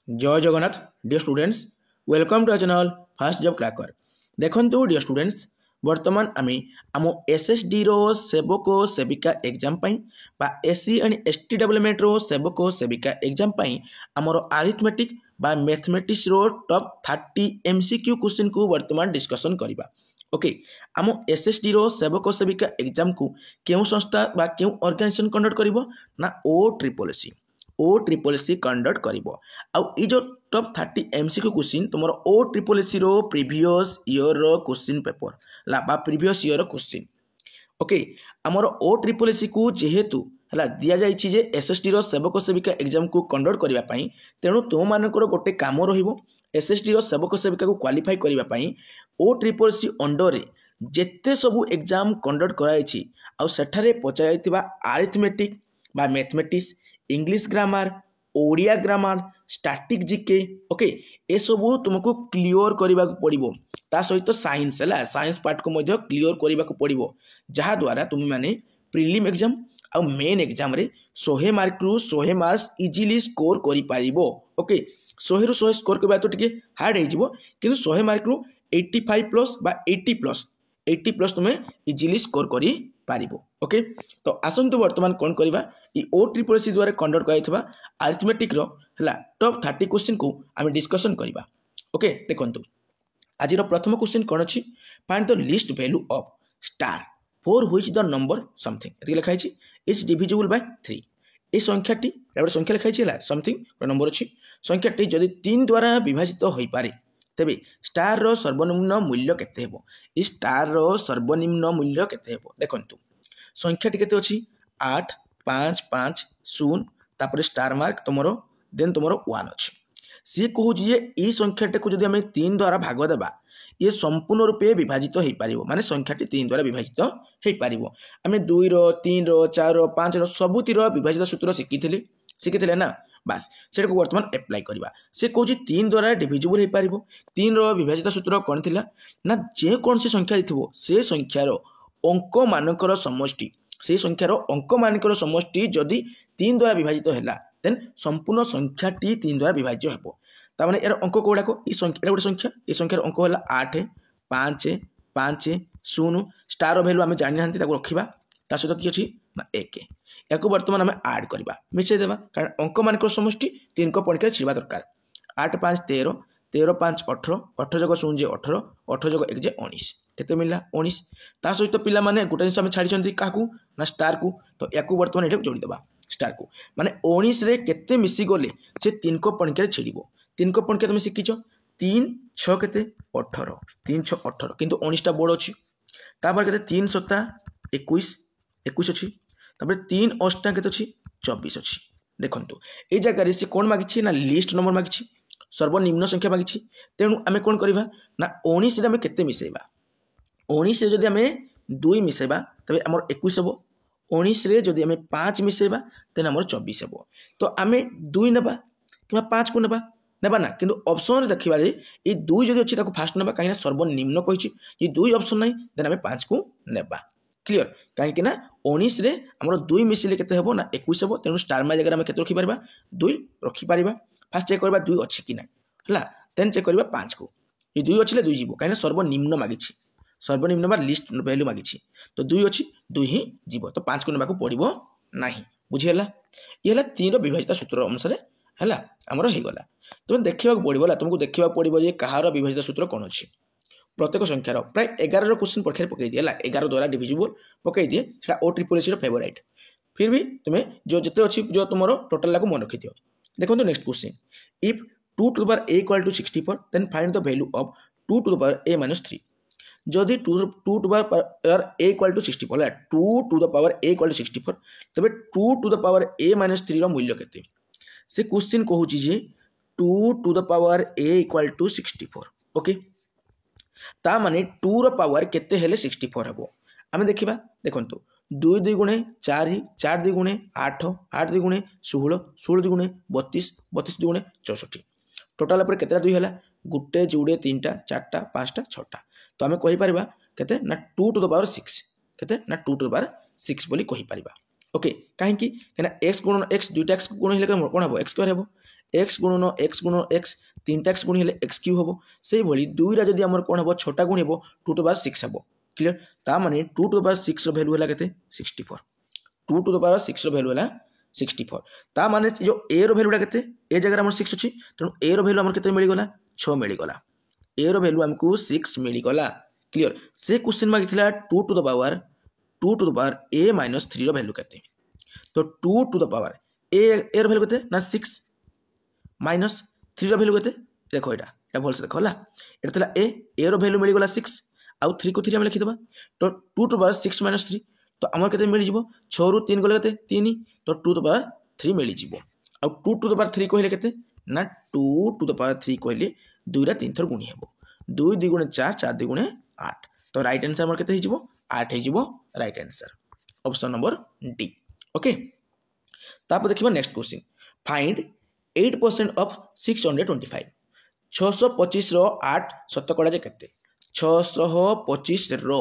जय Jagannath dear students welcome to our channel fast job cracker. देखंतु dear students वर्तमान आम आम एसएसडी रो सेवक सेविका एग्जाम बा एससी एंड एसटी डेवलपमेंट रो सेवक सेविका एग्जाम आमर आरिथमेटिक बा मैथमेटिक्स रो टॉप 30 एमसीक्यू क्वेश्चन को वर्तमान डिस्कशन करबा। ओके आम एसएसडी रो सेवक सेविका एग्जाम को क्यों संस्था बा क्यों ऑर्गेनाइजेशन कंडक्ट करिवो ना ओ ट्रिपल सी कंडक्ट करिवो। आउ ई जो टॉप 30 एमसीक्यू क्वेश्चन तुमर ओ ट्रिपल सी रो प्रीवियस ईयर रो क्वेश्चन पेपर ला बा प्रीवियस ईयर रो क्वेश्चन। ओके आमर ओ ट्रिपल सी को जेहेतु हला दिया जाइछि जे एसएसडी रो सेवक सेविका एग्जाम को कंडक्ट करिवा पई तेणु तुम मानकर गोटे काम रहिबो एसएसडी रो सेवक सेविका को क्वालिफाई करिवा पई ओ ट्रिपल सी अंडर रे जेते सबु एग्जाम कंडक्ट कराइछि आउ सेठारे पचाइतिबा अरिथमेटिक बा mathematics English grammar Odia grammar static GK okay ए सबू तुमको क्लियर करने पड़ो ता सहित साइंस है साइंस पार्ट को मध्य क्लियर करने पड़ो जहाँ द्वारा तुम माने प्रिलिम एग्जाम आ मेन एग्जाम रे 100 मार्क रु 100 मार्क्स इजिली स्कोर कर पारिबो। ओके 100 रु 100 स्कोर करबा तो टिके हार्ड हो कि 100 मार्क रु 85 प्लस बा 80 प्लस तुम्हें इजिली स्कोर करी पारिबो। ओके तो आसंतु वर्तमान कौन करवा ओ ट्रिपल सी द्वारा कंडक्ट कराइथिबा अरिथमेटिक रो हला टॉप 30 क्वेश्चन को आम डिस्कशन करवा। ओके देखंतु आज प्रथम क्वेश्चन कौन अच्छी find the least value of star for which the number something एति लिखा है इज डिविजिबल बाय 3। ए संख्याटी गोटे संख्या लिखा है समथिंग नंबर अच्छी संख्याटी जदि 3 द्वारा विभाजित हो पारे तेबे स्टार रो सर्वनिम्न मूल्य केते हेबो इ स्टार रो सर्वनिम्न मूल्य केते हेबो। देखंतु संख्याटी केते अछि 8 5 5 0 तापर स्टार मार्क तुमरो देन तुमरो 1 अछि सी कहू जे ई संख्याटी को जदि हम 3 द्वारा भाग देबा ये संपूर्ण रूपे विभाजित हो पारिबो माने संख्याटी 3 द्वारा विभाजित हो पारिबो। आमे 2 रो 3 रो 4 रो 5 रो सबुतिर विभाजित सूत्र शिखिथिले ना बास सेटा को वर्तमान अप्लाई करवा। से कहूँ 3 द्वारा डिविजिबल हो पारिबो 3 रो विभाजित सूत्र कौन थिला ना जे कौन सी संख्या थिबो से संख्यार अंक मानकर समष्टि से संख्यार अंक मानकर समष्टि जदि 3 द्वारा विभाजित हैला देन संपूर्ण संख्याटी 3 द्वारा विभाज्य हेबो। ता माने एरो अंक कोडाको ई संख्या गोटे संख्या ए संख्यार अंक होला 8 5 5 0 स्टार वैल्यू आमे जानि नांती ताको रखिबा ता सहित कि अछि ना 1 याको वर्तमान आमे ऐड करबा मिसे देबा कारण अंक मानकर समष्टि 3 को पणिका छिबा दरकार 8 5 13 13 5 18 18 जग 0 जे 18 18 जग 1 जे 19 केते मिलला 19 ता सहित पिला माने गोटे जिंस आमे छाडी छंती काकू ना स्टार को तो याको वर्तमान एठे जोडी देबा स्टार को माने 19 रे केते मिसी गले से 3 को पणिका छिड़िबो 3 को पणिका तुम शिखिछ 3 6 केते 18 3 6 18 किंतु 19 टा बोर्ड अछि तापर केते 3 7 21 21 अछि तापर 3 8 केते अछि 24 अछि। देखंतु ए जगह से कौन मागिछि ना लिस्ट नंबर मागिछि सर्वनिम्न संख्या मागिछि तेणु आमे कौन करबा ना 19 रे आमे केते मिसेबा 19 रे जदि आमे 2 मिसेबा तबे हमर 21 हेबो 19 रे जदि आमे 5 मिसेबा तेन हमर 24 हेबो। तो आमे 2 नेबा किबा 5 को नेबा ना किंतु ऑप्शन रे देखिबा जे ए 2 जदि अछि ताको फास्ट नेबा काहे ना सर्वनिम्न कहिछि जे 2 ऑप्शन नै देन आमे 5 को नेबा क्लियर कहीं ना 19 रे हमर 2 मिसिले केते हेबो ना 21 हेबो तेनु स्टार मा जगह हम केते रखि परबा 2 रखि परबा फास्ट चेक करबा 2 अछि कि नै हला देन चेक करबा 5 को ए 2 अछिले 2 जीवो काहे ना सर्वनिम्न मागिछि सर्वनिम्न बा लिस्ट वैल्यू मागिछि तो 2 अछि 2 ही जीवो तो 5 को नेबा को पड़िबो नाही बुझि हला ये हला 3 रो विभाजित सूत्र अनुसार हला हमर हे गला तुम देखिबा पड़िबो तुमको देखिबा पड़िबो जे कहार विभाजित सूत्र कोन अछि प्रत्येक संख्यार प्राय 11 क्वेश्चन परीक्षा पकई दिए 11 द्वारा डिविजिबल पकई दिए सेटा ओ ट्रिपल सी फेवरेट फिर भी तुम्हें जो जिते अच्छी जो तुम टोटाल को मन रखि दियो। देखो next question if 2 to the power a equal to 64 then find the value of 2 to the power a minus 3 जदि 2 to the power a equal to 64 है 2 to the power a equal to 64 तबे 2 to the power a minus 3 रो मूल्य केते से question कहूची जे 2 to the power a equal to 64 okay ता माने 2 रो पावर केते हेले 64 हेबो आमे देखिबा देखंतु 2 2 गुणे 4 4 2 गुणे 8 8 2 गुणे 16 16 2 गुणे 32 32 2 गुणे 64 टोटल पर केतेटा 2 होला गुटे जुडे 3टा 4टा 5टा 6टा तो आमे कहि परबा केते ना 2 टू द पावर 6 केते ना 2 टू द पावर 6 बोली कहि परबा। ओके काहे कि केना x गुण x दुईटा x गुण हेले कोन हेबो x स्क्वायर हेबो एक्स गुणन एक्स तीनटा एक्स गुणी हेले एक्स क्यू हम से भाई दुईटा जब आम कौन हम छटा गुणी हम 2 टू द पावर 6 हम क्लीयर ता माने 2 टू द पावर 6 वैल्यू है केते 64 2 टू द पावर 6 वैल्यू है 64 ता माने जो ए रो वैल्यूटा केते ए जगह हमर 6 अछि तेणु ए रो वैल्यू हमर केते मिली गला 6 मिली गला ए रो वैल्यू हमको 6 मिली गला क्लियर से क्वेश्चन मागिथिला 2 to the power a minus 3 रो वैल्यू केते तो 2 टू द पावर ए रो वैल्यू केते ना 6 माइनस 3 रो वैल्यू केते देखो एटा भल से देखो हला एटा तला ए रो वैल्यू मिली गला 6 आउ 3 को 3 हम लिखि दबा तो 2 टू द पावर 6 माइनस 3 तो हमर केते मिली जिवो 6 रु 3 गले केते 3 तो 2 टू द पावर 3 मिली जिवो आउ 2 टू द पावर 3 कहले केते ना 2 टू द पावर 3 कहले 2 रा 3 थर गुणी हेबो 2 2 गुणे 4 4 2 गुणे 8 तो राइट आंसर हमर केते हिजिवो 8 हिजिवो right answer option number D okay तापर देखिबा नेक्स्ट क्वेश्चन फाइंड 8% ऑफ 625 625 रो 8 शतकड़ा जे केते 625 रो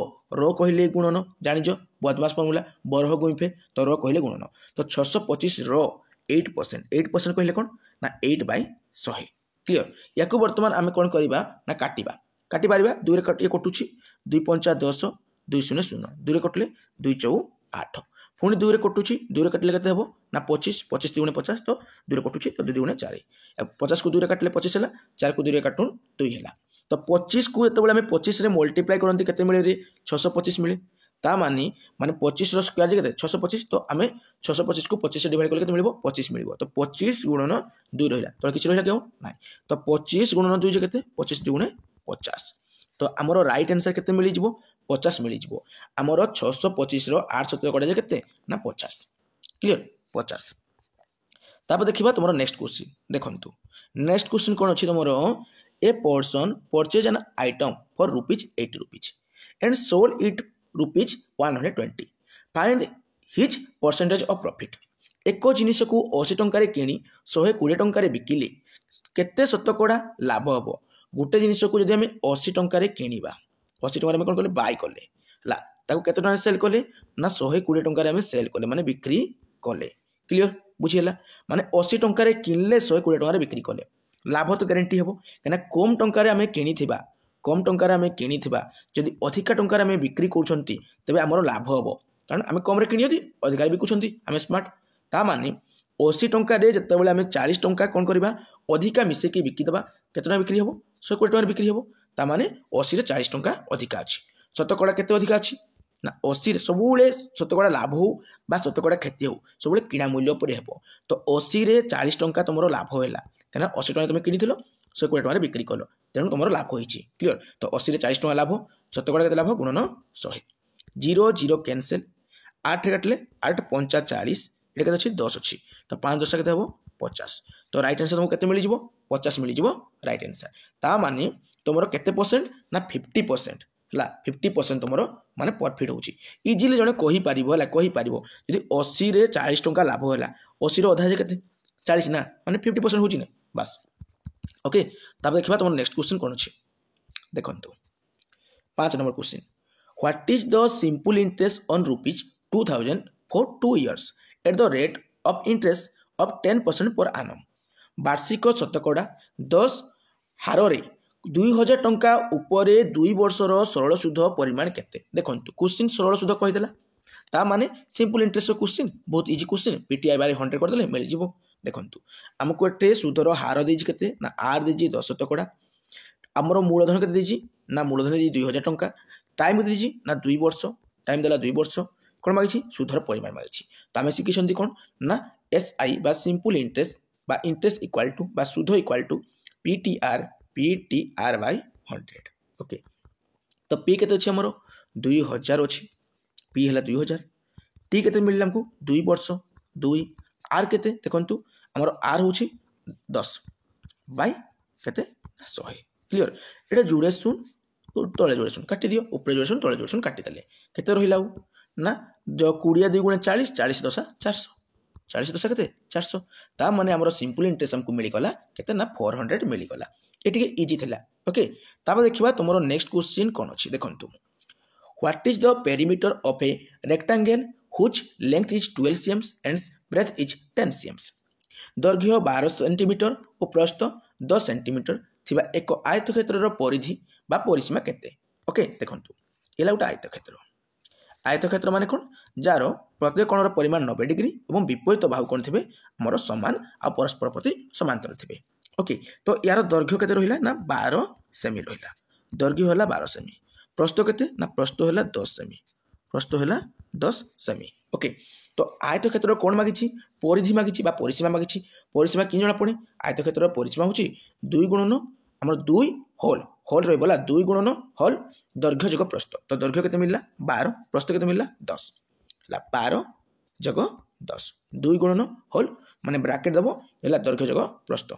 कहले गुणन जानिजो बदमाश फॉर्मूला बरह गुइफे तो रो कहले गुणन तो 625 रो 8% कहले कोन ना 8/100 क्लियर याकू वर्तमान आमे कोन करिबा ना काटी पारिबा 2 रे ये कटुची 2 5 10 2 0 0 2 रे कटले 2 4 8 पुणी 2 रे कटुची 2 रे कटले केते हबो ना 25 25 2 50 तो 2 रे कटुची तो 2 4 50 को 2 रे काटले 25 हला 4 को 2 रे काटून 2 हला तो 25 को एते बेले 25 रे मल्टीप्लाई करंती केते मिले रे 625 मिले ता माने 25 रो स्क्वायर जे केते 625 तो आमे 625 को 25 से डिवाइड करले केते मिलिबो 25 मिलिबो तो 25 गुणन 2 रहिला तो किछ रहिला केउ नै तो 25 गुणन 2 जे केते 25 2 गुणे 50 तो हमरो राइट आंसर केते मिली जिवो 50 मिली जिवो हमरो 625 रो 8 शतकड़ा जे केते ना 50 क्लियर 50 तापर देखिबा तमरो नेक्स्ट क्वेश्चन देखंतु नेक्स्ट क्वेश्चन कोन अछि तमरो a person purchased an item for rupees 80 rupees and sold it rupees 120 find his percentage of profit एको जिनिस को 80 टंका रे किनी 120 टंका रे बिकिले केते शतकड़ा लाभ हबो गुटे जिनिस को जदि हमें 80 टंका रे किनिबा 80 टंका रे कोन करले बाय करले ला ताको केते टंका सेल करले ना 120 टंका रे हमें सेल करले माने बिक्री करले क्लियर बुझियला माने 80 टंका रे किनले 120 टंका रे बिक्री करले लाभ तो ग्यारंटी हेबो कना कम टंका आमे किनिथिबा कम टंका आमे किनिथिबा जदि अधिका टंका आमे बिक्री करछंती तबे हमरो लाभ हबो कारण आमे कम रे किनियति अधिका बिकुछंती आमे स्मार्ट ता माने 80 टंका रे जते बेले आमे 40 टंका कोन करबा अधिका मिसे के बिकी दबा केतना बिक्री हेबो 100 कोटी टंका बिक्री हेबो ता माने 80 रे 40 टंका अधिका अछि शतकड़ा केते अधिका अछि ना 80 रे सबुले शतकड़ा लाभ हो बा शतकड़ा क्षति हो सबुले किना मूल्य पर हेबो तो 80 रे 40 टंका तमरो लाभ होला कना 80 टंका तुम किनिथिलो 120 टंका रे बिक्री कलो तेनु तमरो लाभ होईची क्लियर तो 80 रे 40 टंका लाभ शतकड़ा केते लाभ गुणन 100 0 0 कैंसिल 8 रे काटले 8 5 40 एटा केते अछि 10 अछि तो 5 10 केते हेबो 50 तो राइट आंसर तुमको केते मिली जिवो 50 मिली जिवो राइट आंसर ता माने तमरो केते परसेंट ना 50% ला 50% तुमरो माने प्रॉफिट होची इजीली जने कहि पारिबो हला कहि पारिबो यदि 80 रे 40 टंका लाभ होला 80 रे आधा जे केते 40 ना माने 50% होची ना बस ओके तब देखिबा तुम नेक्स्ट क्वेश्चन कोन अछि देखंतु 5 number question what is the simple interest on rupees 2000 for 2 years at the rate of interest of 10% पर annum वार्षिक शतकड़ा 10 हार रे 2000 टंका उपरे 2 वर्षर सरल सुध परिमाण केते देखंतु क्वेश्चन सरल सुध कहितला ता माने सिंपल इंटरेस्ट क्वेश्चन बहुत इजी क्वेश्चन पीटीआई बारे 100 कर देले मिल जिवो देखंतु हमको एटे सुधर हार देजी केते ना आर देजी 10 टका हमरो मूलधन केते देजी ना मूलधन देजी 2000 टंका टाइम देजी ना 2 वर्ष टाइम देला 2 वर्ष कोन मागिछि सुधर परिमाण मागिछि त हम सिकिसंती कोन ना एसआई बा सिंपल इंटरेस्ट बा इंटरेस्ट इक्वल टू बा सुध equal to PTR by 100 okay तो पी केते अछि हमरो 2000 अछि पी हला 2000 टी केते मिलला हमको 2 वर्ष 2 आर केते देखंतु हमरो आर होछि 10 बाय केते 100 क्लियर एटा जुड़े सुन तळे जुड़े सुन काटी दियो ऊपर जुड़े सुन तळे जुड़े सुन काटी देले केते रहिला ना जो 20 2 गुणे 40 40 10 400 40 10 केते 400 ता माने हमरो सिंपल इंटरेस्ट हमको मिली गला केते ना 400 मिली गला एटी के इजी थिला ओके ताबा देखिबा तमरो नेक्स्ट क्वेश्चन कोन अछि देखंतु what is the perimeter of a rectangle which length is 12 cm and breadth is 10 cm दैर्घ्य 12 centimetre और प्रस्थ 10 सेंटीमीटर थिबा एक आयतक्षेत्र परिधि बा परिसीमा केते। ओके देखंतु एला गोटे आयतक्षेत्र। आयतक्षेत्र माने कोन जार प्रत्येक कोणर परिमाण 90 डिग्री और विपरीत बाहु कोण थिबे हमर समान आ परस्पर प्रति समांतर थिबे। ओके तो यार दैर्घ्य केते रहिला ना 12 सेमी रहिला। दैर्घ्य होला 12 सेमी। प्रस्थ केते ना प्रस्थ होला 10 सेमी। प्रस्थ होला 10 सेमी। ओके तो आयतक्षेत्र कोण मागिछि परिधि मागिछि बा परिसीमा मागिछि। परिसीमा कि जणा पड़े आयतक्षेत्र परिसीमा होछि 2 गुणन हमर 2 होल होल रहिबला 2 गुणन होल दैर्घ्य जग प्रस्थ। तो दैर्घ्य केते मिलला 12 प्रस्थ केते मिलला 10 हला 12 जग 10 2 गुणन होल माने ब्रैकेट दबो हला दैर्घ्य जग प्रस्थ।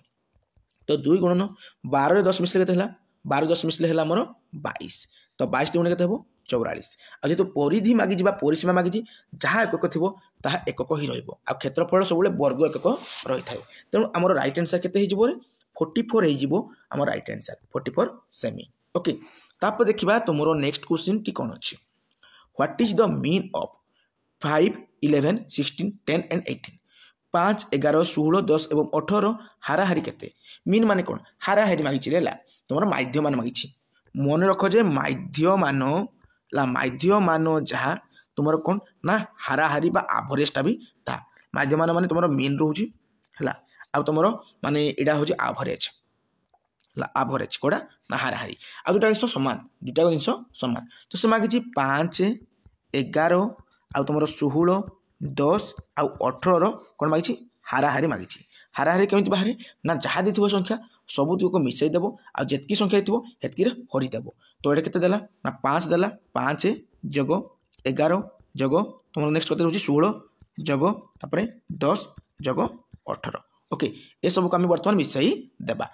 तो 2 गुणन 12 रे 10 मिसले केते हला 12 10 मिसले हला हमर 22। तो 22 गुणे केते हबो 44। आ जेतु परिधि मागी जिबा परिसीमा मागी जी जहा एकक थिबो ताहा एकक ही रहइबो आ क्षेत्रफल सबले वर्ग एकक रहि थाए। तेनु हमर राइट आंसर केते हि जिवो रे 44 हि जिवो हमर राइट आंसर 44 सेमी। ओके तापर देखिबा तुमरो नेक्स्ट क्वेश्चन टी कोन अछि। What is the mean of 5 11 16 10 and 18। 5 11 16 10 एवं 18 हाराहारी केते। मीन माने कोन हाराहारी मागी छिलेला तुमरो माध्य मान मागी छि। मन रखो जे माध्य मान ला माध्य मान जहा तुमर कोन ना हाराहारी बा एवरेज टा भी ता माध्य मान माने तुमर मीन रहउची हला आ तुमर माने एडा होची एवरेज ला एवरेज कोडा ना हाराहारी आ दुटा जिंस समान दुटा जिंस समान। तो से मागी छि 5 11 आ तुमर 16 10 आ 18 कोन मागी छि हाराहारी मागी छि। हाराहारी केमिति बाहरे ना जहा दिथिबो संख्या सबुत को मिसई देबो आ जेतकी संख्या दिथिबो हेतकी रे हरि देबो। तो एटा केते देला ना 5 देला 5 जग 11 जग तुमरो नेक्स्ट कते होची 16 जग तापरे 10 जग 18। ओके ए सब को हम वर्तमान मिसई देबा।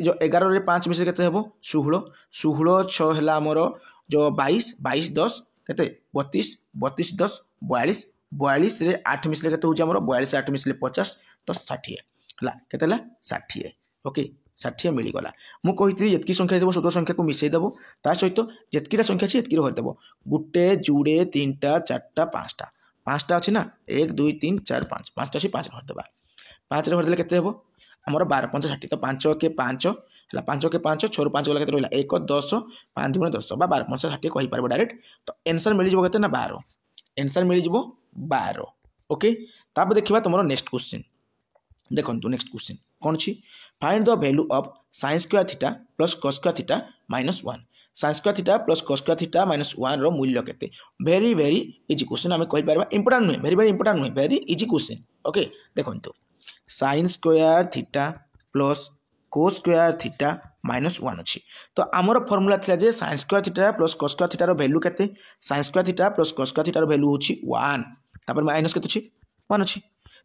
जो 11 रे 5 मिसई केते हेबो 16 16 6 हला हमरो जो 22 22 10 केते 32 32 10 42 42 रे 8 मिसले केते होची हमरो 42 8 मिसले 50 तो 60 हला केते हला 60। ओके 60 मिली गला। मु कहितरी यतकी संख्या देबो सतो संख्या को मिसई देबो ता सहित जेतकीटा संख्या छी यतकी हर देबो गुटे जुड़े 3टा 4टा 5टा 5टा अछि ना 1 2 3 4 5 5टा छी 5 हर देबा 5 रे हर देले केते हेबो हमर 12 5 60। तो 5 के 5 हला 5 के 5 6 5 गला केते रहला 1 10 5 गुणे 10 बा 12 5 60 कहि परबो डायरेक्ट। तो आंसर मिली जबो केते ना 12 आंसर मिली जबो 12। ओके ताब देखिबा तुमरो नेक्स्ट क्वेश्चन देखंतु नेक्स्ट क्वेश्चन कोन छी। Find the value of sin square theta plus cos square theta minus 1। sin square theta plus cos square theta minus 1 रो मूल्य केते। वेरी वेरी इजी क्वेश्चन हमें कहि परबा इंपोर्टेंट नुहे वेरी वेरी इंपोर्टेंट नुहे very easy question. Okay देखंतु sin square theta plus cos square theta minus 1 अछि। तो आमर फार्मूला थिला जे sin square theta plus cos square theta रो वैल्यू केते sin square theta plus cos square theta रो वैल्यू होछि 1 तापर माइनस केते अछि 1 अछि।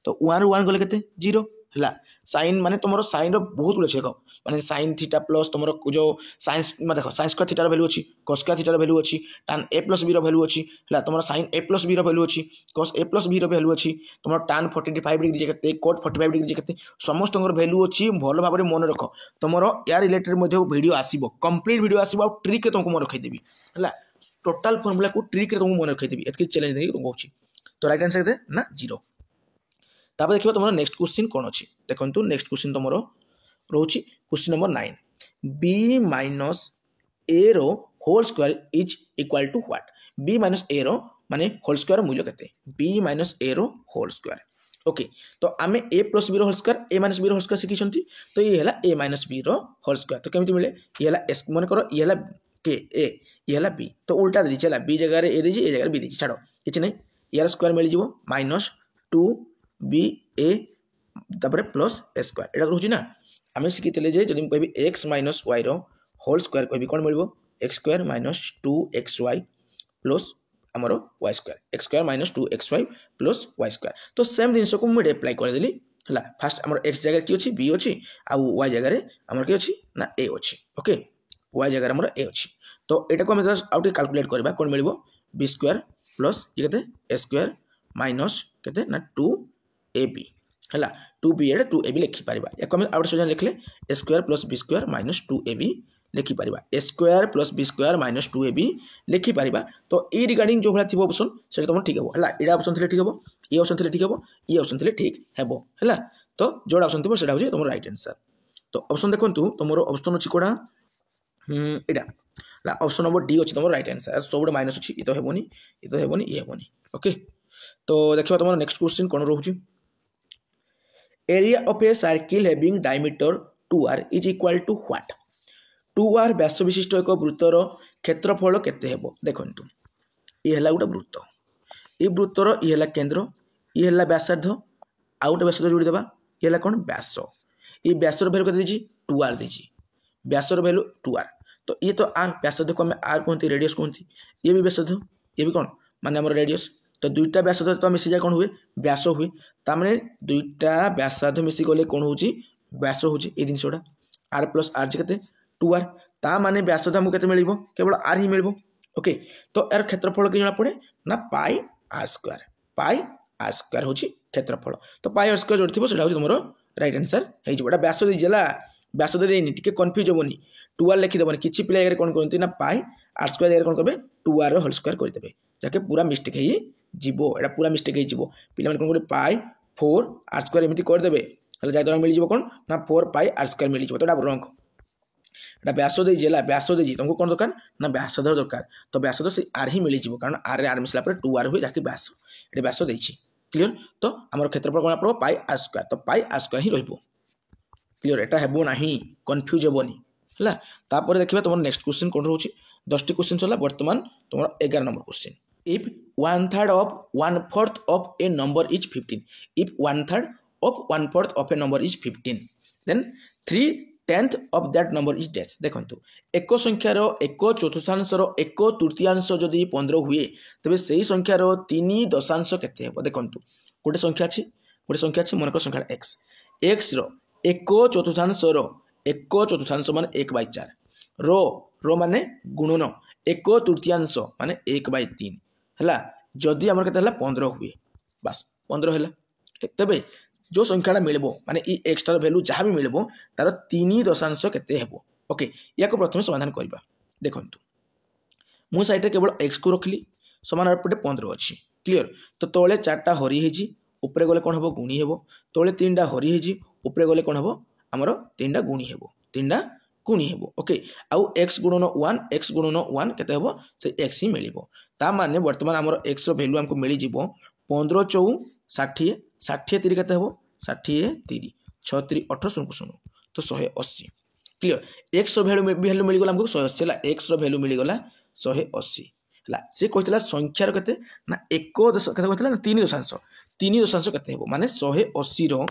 तो 1 रो 1 गले केते 0 हला sin माने तुमरो sin रो बहुत गुले छेको माने sin थीटा प्लस तुमरो जो sin में देखो sin स्क्वायर थीटा रो वैल्यू अछि cos स्क्वायर थीटा रो वैल्यू अछि tan a प्लस b रो वैल्यू अछि हला तुमरो sin a प्लस b रो वैल्यू अछि cos a प्लस b रो वैल्यू अछि तुमरो tan 45 डिग्री केते cot 45 डिग्री केते समस्त रो वैल्यू अछि भलो भाबरे मन रखो। तुमरो या रिलेटेड मध्ये वीडियो आसीबो कंप्लीट वीडियो आसीबो आ ट्रिक के तुमको मन रखै देबी हला टोटल फार्मूला को ट्रिक रे तुमको मन रखै देबी एतकी चैलेंज देई तुमको कहूची। तो राइट आंसर केते ना 0। तापर देखिबो तुमरो नेक्स्ट क्वेश्चन कोन अछि देखंतु नेक्स्ट क्वेश्चन तुमरो रहउची question number 9 b minus a रो whole square is equal to what. b minus a रो माने होल स्क्वायर मूल्य केते b माइनस a रो होल स्क्वायर। ओके तो आमे a प्लस b रो whole square a minus b रो होल स्क्वायर सिखिसंती। तो ये हला a माइनस b रो होल स्क्वायर। तो केमिति मिले ये हला s मन करो ये हला के a ये हला b तो उल्टा दे चला b जगह रे a देजी a जगह रे b देजी छाड़ो किछ नै यार स्क्वायर मिल जिवो माइनस 2 b a तापर प्लस a स्क्वायर एटा रहउची ना आमे सिखितले जे जदि कहबी x माइनस y रो होल स्क्वायर कहबी कोन मिलबो x square minus 2xy plus हमरो y square x square minus 2xy plus y square. तो सेम जिंस को मुझे अप्लाई कर देली हला फर्स्ट हमरो x जगह की अछि b अछि आ y जगह रे हमरो की अछि ना a अछि। ओके y जगह रे हमरो a अछि। तो एटा को हम जस्ट आउट कैलकुलेट करबा कोन मिलबो b स्क्वायर प्लस ये केते a स्क्वायर माइनस केते ना 2ab हला 2b एटा 2ab लिखि परिबा एको हम आउट सोजन लिखले a square plus b square minus 2ab लिखि परिबा a square plus b square minus 2ab लिखि परिबा। तो ए रिगार्डिंग जो भला थिबो ऑप्शन सेटा तुम ठीक हेबो हला एडा ऑप्शन थिले ठीक हेबो ए ऑप्शन थिले ठीक हेबो ए ऑप्शन थिले ठीक हेबो हला। तो जोड़ा ऑप्शन थी सेटा होची तुम राइट आंसर। तो ऑप्शन देखंतु तुमरो ऑप्शन अछि कोडा एटा ला ऑप्शन नंबर डी अछि तुमरो राइट आंसर। सब माइनस अछि इ तो हेबोनी इ तो हेबोनी इ हेबोनी। ओके तो देखिबा तुमरो नेक्स्ट क्वेश्चन कोन रहउची। Area of a circle having diameter 2r is equal to what. 2r व्यास विशिष्ट एक वृत्तर क्षेत्रफल केते हेबो देखंतु ये हला गोटे वृत्त ये वृत्तर ये हला केंद्र ये हला व्यासार्ध आउ गोटे व्यासार्ध जोड़ी देबा ये हला कोन व्यास ये व्यासर वैल्यू केते देछि 2r देछि व्यासर वैल्यू 2r तो ये तो r व्यासार्ध को हम r कहते रेडियस कहते ये भी व्यासार्ध ये भी कोन माने हमर रेडियस तो दुईटा व्यासार्ध तो मिसी जाय कोन हुए व्यास हुए ता माने दुईटा व्यासार्ध मिसी गले कोन होची व्यास होची ए जिनसोडा r प्लस r केते 2r ता माने व्यासार्ध हमको केते मिलिबो केवल r ही मिलिबो। ओके तो यार क्षेत्रफल कि जणा पड़े ना पाई r स्क्वायर होची क्षेत्रफल तो पाई r स्क्वायर जोड़ थिबो सेटा होची तुमरो राइट आंसर हे जेबा व्यास दे जेला व्यास दे देनी टिके कंफ्यूज होबनी 2r लिखि देबनी किछि पिला एगर कोन कोनती ना पाई r स्क्वायर एगर कोन करबे 2r होल स्क्वायर कर देबे जाके पूरा मिस्टेक हे जीवो एटा पूरा मिस्टेक हे जीवो पिला मन कोन करे पाई 4 r स्क्वायर एमिति कर देबे हले जाय तो मिल जीवो कोन ना 4 पाई r स्क्वायर मिल जीवो तो एटा रॉन्ग एटा व्यास दे जेला व्यास दे जी तुमको कोन दरकार ना व्यास दरकार तो व्यास से r ही मिल जीवो कारण r रे r मिसला पर 2r होय जाके व्यास एटा व्यास देछि क्लियर तो हमर क्षेत्रफल कोन पड़ो पाई r स्क्वायर तो पाई r स्क्वायर ही रहबो क्लियर एटा हेबो नाही कंफ्यूज हेबोनी हला तापर देखिबा तुम नेक्स्ट क्वेश्चन कोन रहउची 10 टी क्वेश्चन चला वर्तमान तुम 11 number question if 1/3 of 1/4 of a number is 15 if 1/3 of 1/4 of a number is 15 then 3/10 of that number is dash देखंतु एक संख्यार एक चतुर्थांश रो एक तृतीयांश जदि 15 हुए तबे सेही संख्यार 3 दशांश केते हेबो देखंतु गोटे संख्या अछि मनक संख्या x x रो एक चतुर्थांश माने 1/4 रो माने गुणन एक तृतीयांश माने 1/3 हला जदि हमर केते हला 15 हुए बस 15 हला तबे जो संख्याटा मिलबो माने ई एक्स्ट्रा वैल्यू जहां भी मिलबो तार 3 दशांश केते हेबो। ओके या को प्रथम समाधान करबा देखंतु मु साइड रे केवल x को रखली समान पटे 15 अछि क्लियर तो तोले 4टा हरी हेजी ऊपर गले कोन हेबो गुणी हेबो तोले 3टा हरी हेजी ऊपर गले कोन हेबो हमरो 3टा गुणी हेबो ओके आउ x गुणन 1 केते हेबो से x ही मिलिबो ता माने वर्तमान हमरो x रो वैल्यू हमको मिली जिवो 15 4 60 60 3 केते हेबो 60 3 6 3 18 सुन सुन तो 180 क्लियर x रो वैल्यू मिली गला हमको 180 ला x रो वैल्यू मिली गला 180 ला से कहतला संख्या रो केते ना 1 केते कहतला ना 3 दशांश केते हेबो माने 180 रो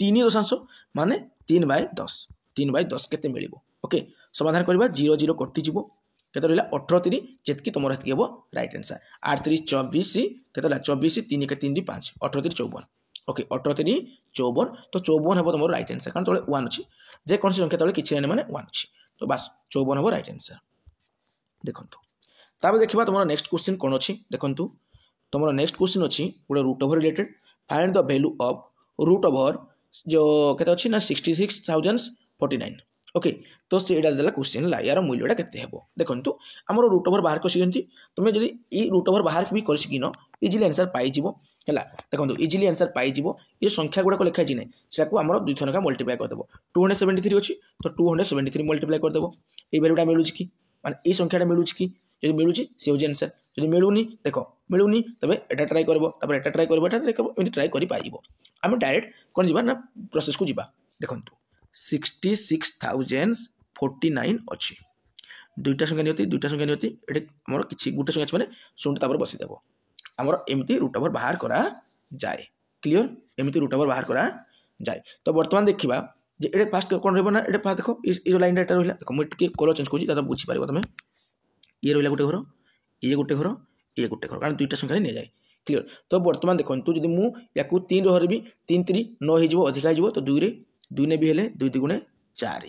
3 दशांश माने 3/10 केते मिलिबो। ओके समाधान करबा 0 0 कटि जिवो केते रहला 18 3 जेतकी तमर हेतकी हेबो राइट आंसर 8 3 24 केते रहला 24 3 के 3 2 5 18 3 54 ओके 18 3 54 तो 54 हेबो तमर राइट आंसर कारण तले 1 अछि जे कोन संख्या तले किछि नै माने 1 अछि तो बस 54 हेबो राइट आंसर देखंतु ताबे देखिबा तमर नेक्स्ट क्वेश्चन कोन अछि देखंतु तमर नेक्स्ट क्वेश्चन अछि गोटे root over related find the value of root over जो केते अछि ना 66049 ओके तो सेटा देला क्वेश्चन ला यार मूल्यटा केते हेबो देखंतु हमरो रूट ओवर बाहर कसियंती तुमे जदी ई रूट ओवर बाहर भी कर सकिनो इजीली आंसर पाई जिवो हैला देखंतु इजीली आंसर पाई जिवो ये संख्या गुडा को लिखा छि नै सेटा को हमरो दुई थनका मल्टीप्लाई कर देबो 273 अछि तो 273 मल्टीप्लाई कर देबो ए वैल्यूटा मिलु छि कि माने ई संख्याटा मिलु छि कि जदी मिलु छि से हो आंसर जदी मिलुनी देखो मिलुनी तबे एटा ट्राई करबो तबे एटा ट्राई करबो एटा देखबो एमि ट्राई करि पाइबो हम डायरेक्ट कोन जिबा ना प्रोसेस को जिबा देखंतु 66049 अछि दुईटा संख्या नियति एटे हमर किछि गुटे संख्या माने शून्य तापर बसि देबो हमर एमिति रूट ओवर बाहर करा जाय क्लियर एमिति रूट ओवर बाहर करा जाय तो वर्तमान देखिबा जे एटे फास्ट कोन रहबो ना एटे फास्ट देखो ई लाइन एटा रहला देखो मु टिके कलर चेंज कोछि दादा बुझि पारिबो तमे ये रहला गुटे घर ये गुटे घर कारण दुईटा संख्या नै जाय क्लियर तो वर्तमान देखंतु जदि मु याकू 3 रे हरबी 3 3 9 हे जिवो अधिक हे जिवो तो 2 रे 2 ने भी हेले 2 2 4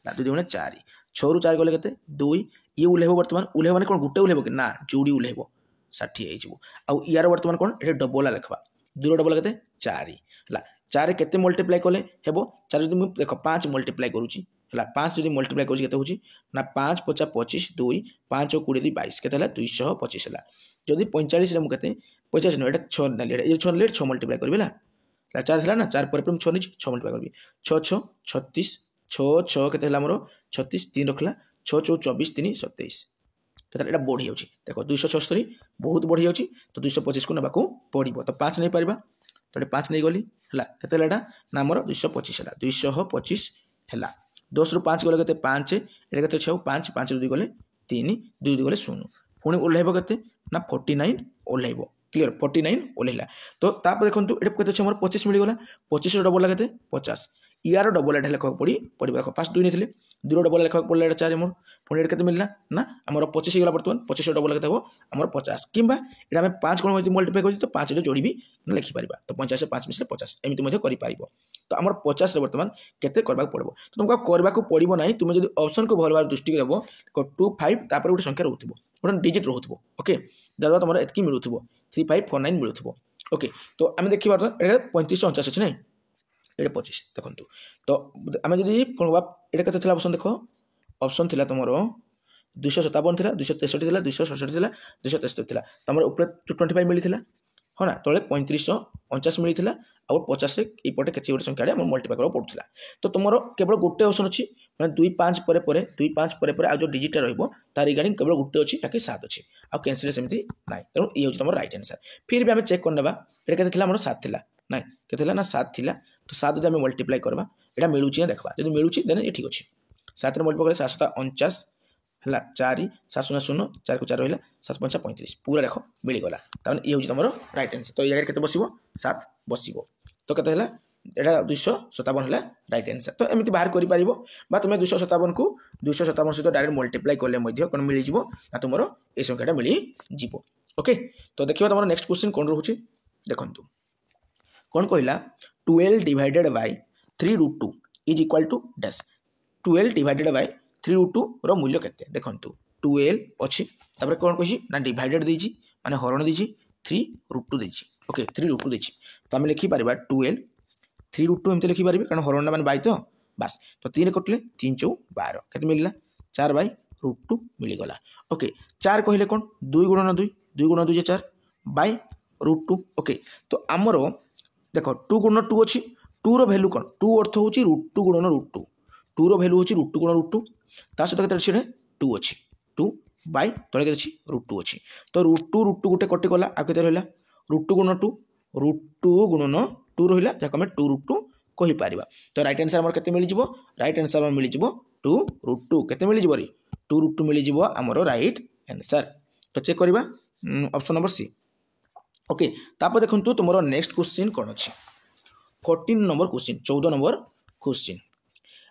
ला 2 2 4 6 रु 4 गले केते 2 ये उलेबो वर्तमान उलेबो माने कोन गुटे उलेबो कि ना जोडी उलेबो 60 हे जिवो आ यार वर्तमान कोन एटे डबल लिखबा 2 डबल केते 4 ला 4 केते मल्टीप्लाई कोले हेबो 4 जदि मु देखो 5 मल्टीप्लाई करूची हला 5 जदि मल्टीप्लाई करूची केते होची ना 5 5 25 2 5 20 22 केते हला 225 हला जदि 45 रे मु केते 50 न एटा 6 नेले एटा 6 नेले 6 मल्टीप्लाई करबेला चार था ना 4 पर 6 नहीं 6 मल्टीप्लाई करबी 6 6 36 6 6 केते हला मोर 36 3 रखला 6 4 24 3 27 केते एटा बढ़ी जाउची देखो 276 बहुत बढ़ी जाउची तो 225 को नबाकू पड़िबो तो 5 नहीं परिबा तो 5 नहीं गली हला केते एटा ना मोर 225 हला 225 हला 10 रु 5 गले केते 5 एटा केते 6 5 5 रु 2 गले 3 2 2 गले 0 पुणी ओल्लाइबो केते ना 49 ओल्लाइबो क्लियर 49 ओल्लाइला तो तापर देखंतु एटा केते छ मोर 25 मिली गला 25 रो डबल केते 50 यार डबल एटा लेखक पड़ी पड़िबा पास 2 नेथिले 2 रो डबल लेखक पड़ला एटा 4 मोर पुणी एटा केते मिलला ना हमर 25 गला वर्तमान 25 रो डबल केते हो हमर 50 किंबा एटा हम 5 कोन होती मल्टीप्लाई करछि तो 5 रो जोड़ीबी लिखि परिबा तो 50 से 5 मिसले 50 एमिति मध्ये करि पारिबो तो हमर 50 रे वर्तमान केते करबा पड़बो तो तुमका करबा को पड़िबो नाही तुम जदी ऑप्शन को भल बार दृष्टि देबो 2 5 तापर गोटे संख्या रहउथिबो गोटे डिजिट रहउथिबो ओके दादा तुमर एतकी मिलुथिबो 3549 मिलुथिबो ओके तो आमे देखि बार एटा 3549 अछि नै एटा 25 देखंतु तो आमे जदी कोनबा एटा कते थिला ऑप्शन देखो ऑप्शन थिला तुमरो 257 थिला 263 थिला 267 थिला 273 थिला तमर ऊपर 25 मिली थिला हो ना तळे 3549 मिली थिला आ 50 रे ई पटे केछि गोटे संख्या हम मल्टीप्लाई करबो पड़ुथिला तो तुमरो केवल गोटे ऑप्शन अछि माने 2 5 परे परे 2 5 परे परे आ जो डिजिट रहइबो ता रिगार्डिंग केवल गोटे अछि ताकि 7 अछि आ कैंसिल सेमति नाइ त ई होछि तमरो राइट आंसर फिर भी हम चेक करनेबा एटा केते थिला हमरो 7 थिला नाइ केते थिला ना 7 थिला तो 7 जदि हम मल्टीप्लाई करबा एटा मिलुछि ना देखबा जदि मिलुछि देन ए ठीक अछि 7 रे मल्टीप्लाई करे 749 हला 4 7 0 0 4 को 4 रहला 7 5 35 पूरा देखो मिली गला ताने ई होछि तमरो राइट आंसर तो या केते बसिबो 7 बसिबो तो केते हला एटा 257 हला राइट आंसर तो एमिति बाहर करि परिबो बा तुमे 257 को 257 सहित डायरेक्ट मल्टीप्लाई करले मध्ये कोन मिली जिवो ना तुमरो ए संख्याटा मिली जिवो ओके तो देखिबा तमरो नेक्स्ट क्वेश्चन कोन रहउछि देखंतु कोन कहला 12 divided by 3√2 is equal to dash 12 divided by 3√2 रो मूल्य केते देखंतु 12 अछि तापर कोन कहि ना डिवाइडेड देछि माने हरण देछि 3√2 देछि ओके 3√2 देछि तो हम लिखि परिबा 12 3√2 एमते लिखि परिबे कारण हरण माने 22 तो बस तो 3 कटले 3 4 12 केते मिलला 4 बाय √2 मिली गला ओके 4 कहिले कोन 2 गुणन 2 2 गुणन 2 जे 4 बाय √2 ओके तो हमरो देखो 2 गुणन 2 अछि 2 रो वैल्यू कोन 2 अर्थ होछि √2 गुणन √2 2 रो वैल्यू होछि √2 गुणन √2 ता सहित केते अछि 2 अछि 2 बाय तळे केते अछि √2 अछि तो √2 गोटे कटि गला आ केते रहला √2 गुणन 2 √2 गुणन 2 रहला जाको हम 2√2 कहि पारिबा तो राइट आंसर हमर केते मिलि जिवो राइट आंसर हमर मिलि जिवो 2√2 केते मिलि जिवो रे 2√2 मिलि जिवो हमर राइट आंसर तो चेक करबा ऑप्शन नंबर सी ओके तापर देखंतु तुमरो नेक्स्ट क्वेश्चन कोन अछि 14 number question 14 number question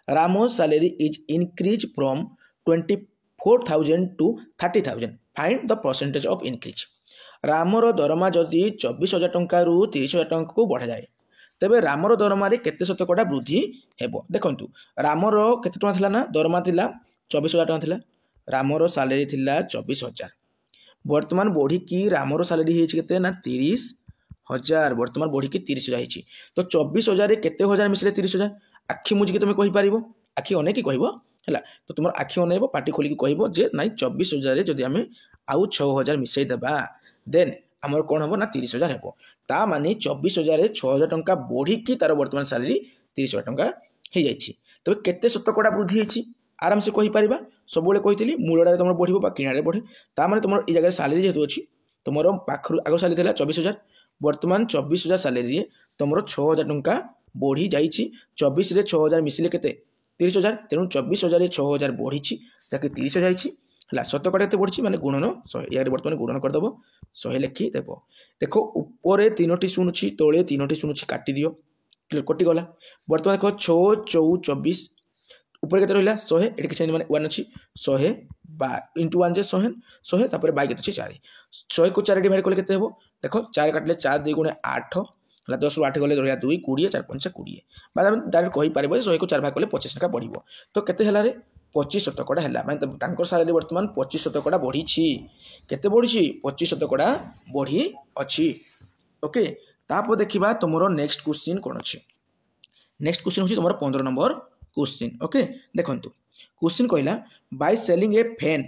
Ramo's salary is increased from 24,000 to 30,000. Find the percentage of increase. Ramar दरमा जदि 24,000 टंका रु 30,000 टंका को बढ़ा जाए तेबे रामर दरमा रे केते शतकड़ा वृद्धि हेबो देखंतु रामर केते टंका थिला ना दरमा थिला 24,000 टंका थिला रामर सैलरी थिला 24,000 वर्तमान बढ़ी की रामर सैलरी हेछि केते ना 30,000 वर्तमान बढ़ी की 30,000 हेछि तो 24,000 रे केते हजार मिसले 30,000 आखि मुझी तुम कहि पारिबो आखि अनेक कहबो हैला तो तुम आखि अनेबो पार्टी खोलिक कहबो जे नाइ 24,000 जदि आमे आउ 6,000 मिसई देबा देन हमर कोन हबो ना 30,000 हेबो ता माने 24,000 6,000 टंका बढ़ी की तार वर्तमान सैलरी 30,000 टंका हे जाईछि तबे केते शतकड़ा वृद्धि हेछि आराम से कहि पारिबा सबले कहितली मूलडा तुम बढ़िबो बा किनारे बढ़े ता माने तुम ई जगह सैलरी जेतु अछि तुमरो पाखरु आगो सैलरी थिला 24,000 वर्तमान 24,000 सैलरी तुमरो 6,000 टंका बढ़ी जाइछि 24 रे 6,000 मिसले केते 30,000 तेनु 24,000 रे 6,000 बढ़ीछि जाके 30 जाइछि हला शतकड़ा केते बढ़िछि माने गुणन 100 यार वर्तमान गुणन कर दबो 100 लिखि देबो देखो ऊपरे 3टी शून्य अछि तळे 3टी शून्य अछि काटी दियो क्लियर कटि गला वर्तमान देखो 6 4 24 ऊपर केते रहला 100 एटी किछ माने 1 अछि 100 बा इनटू 1 जे 100 100 तापर बाय केते अछि 4 100 को 4 डिवाइड करले केते हेबो देखो 4 काटले 4 2 गुणे 8 10 रु 8 गले रहा 2 20 4 5 20 मतलब डायरेक्ट कहि पारिबो 100 को 4 भाग कले 25 टका बढ़िबो तो केते हला रे 25 शतकड़ा हला माने तांकर सैलरी वर्तमान 25 शतकड़ा बढ़ी छी केते बढ़ी छी 25 शतकड़ा बढ़ी अछि ओके तापर देखिबा तमरो नेक्स्ट क्वेश्चन कोन अछि नेक्स्ट क्वेश्चन होछि तमरो 15 नंबर क्वेश्चन ओके देखंतु क्वेश्चन कहला by selling a fan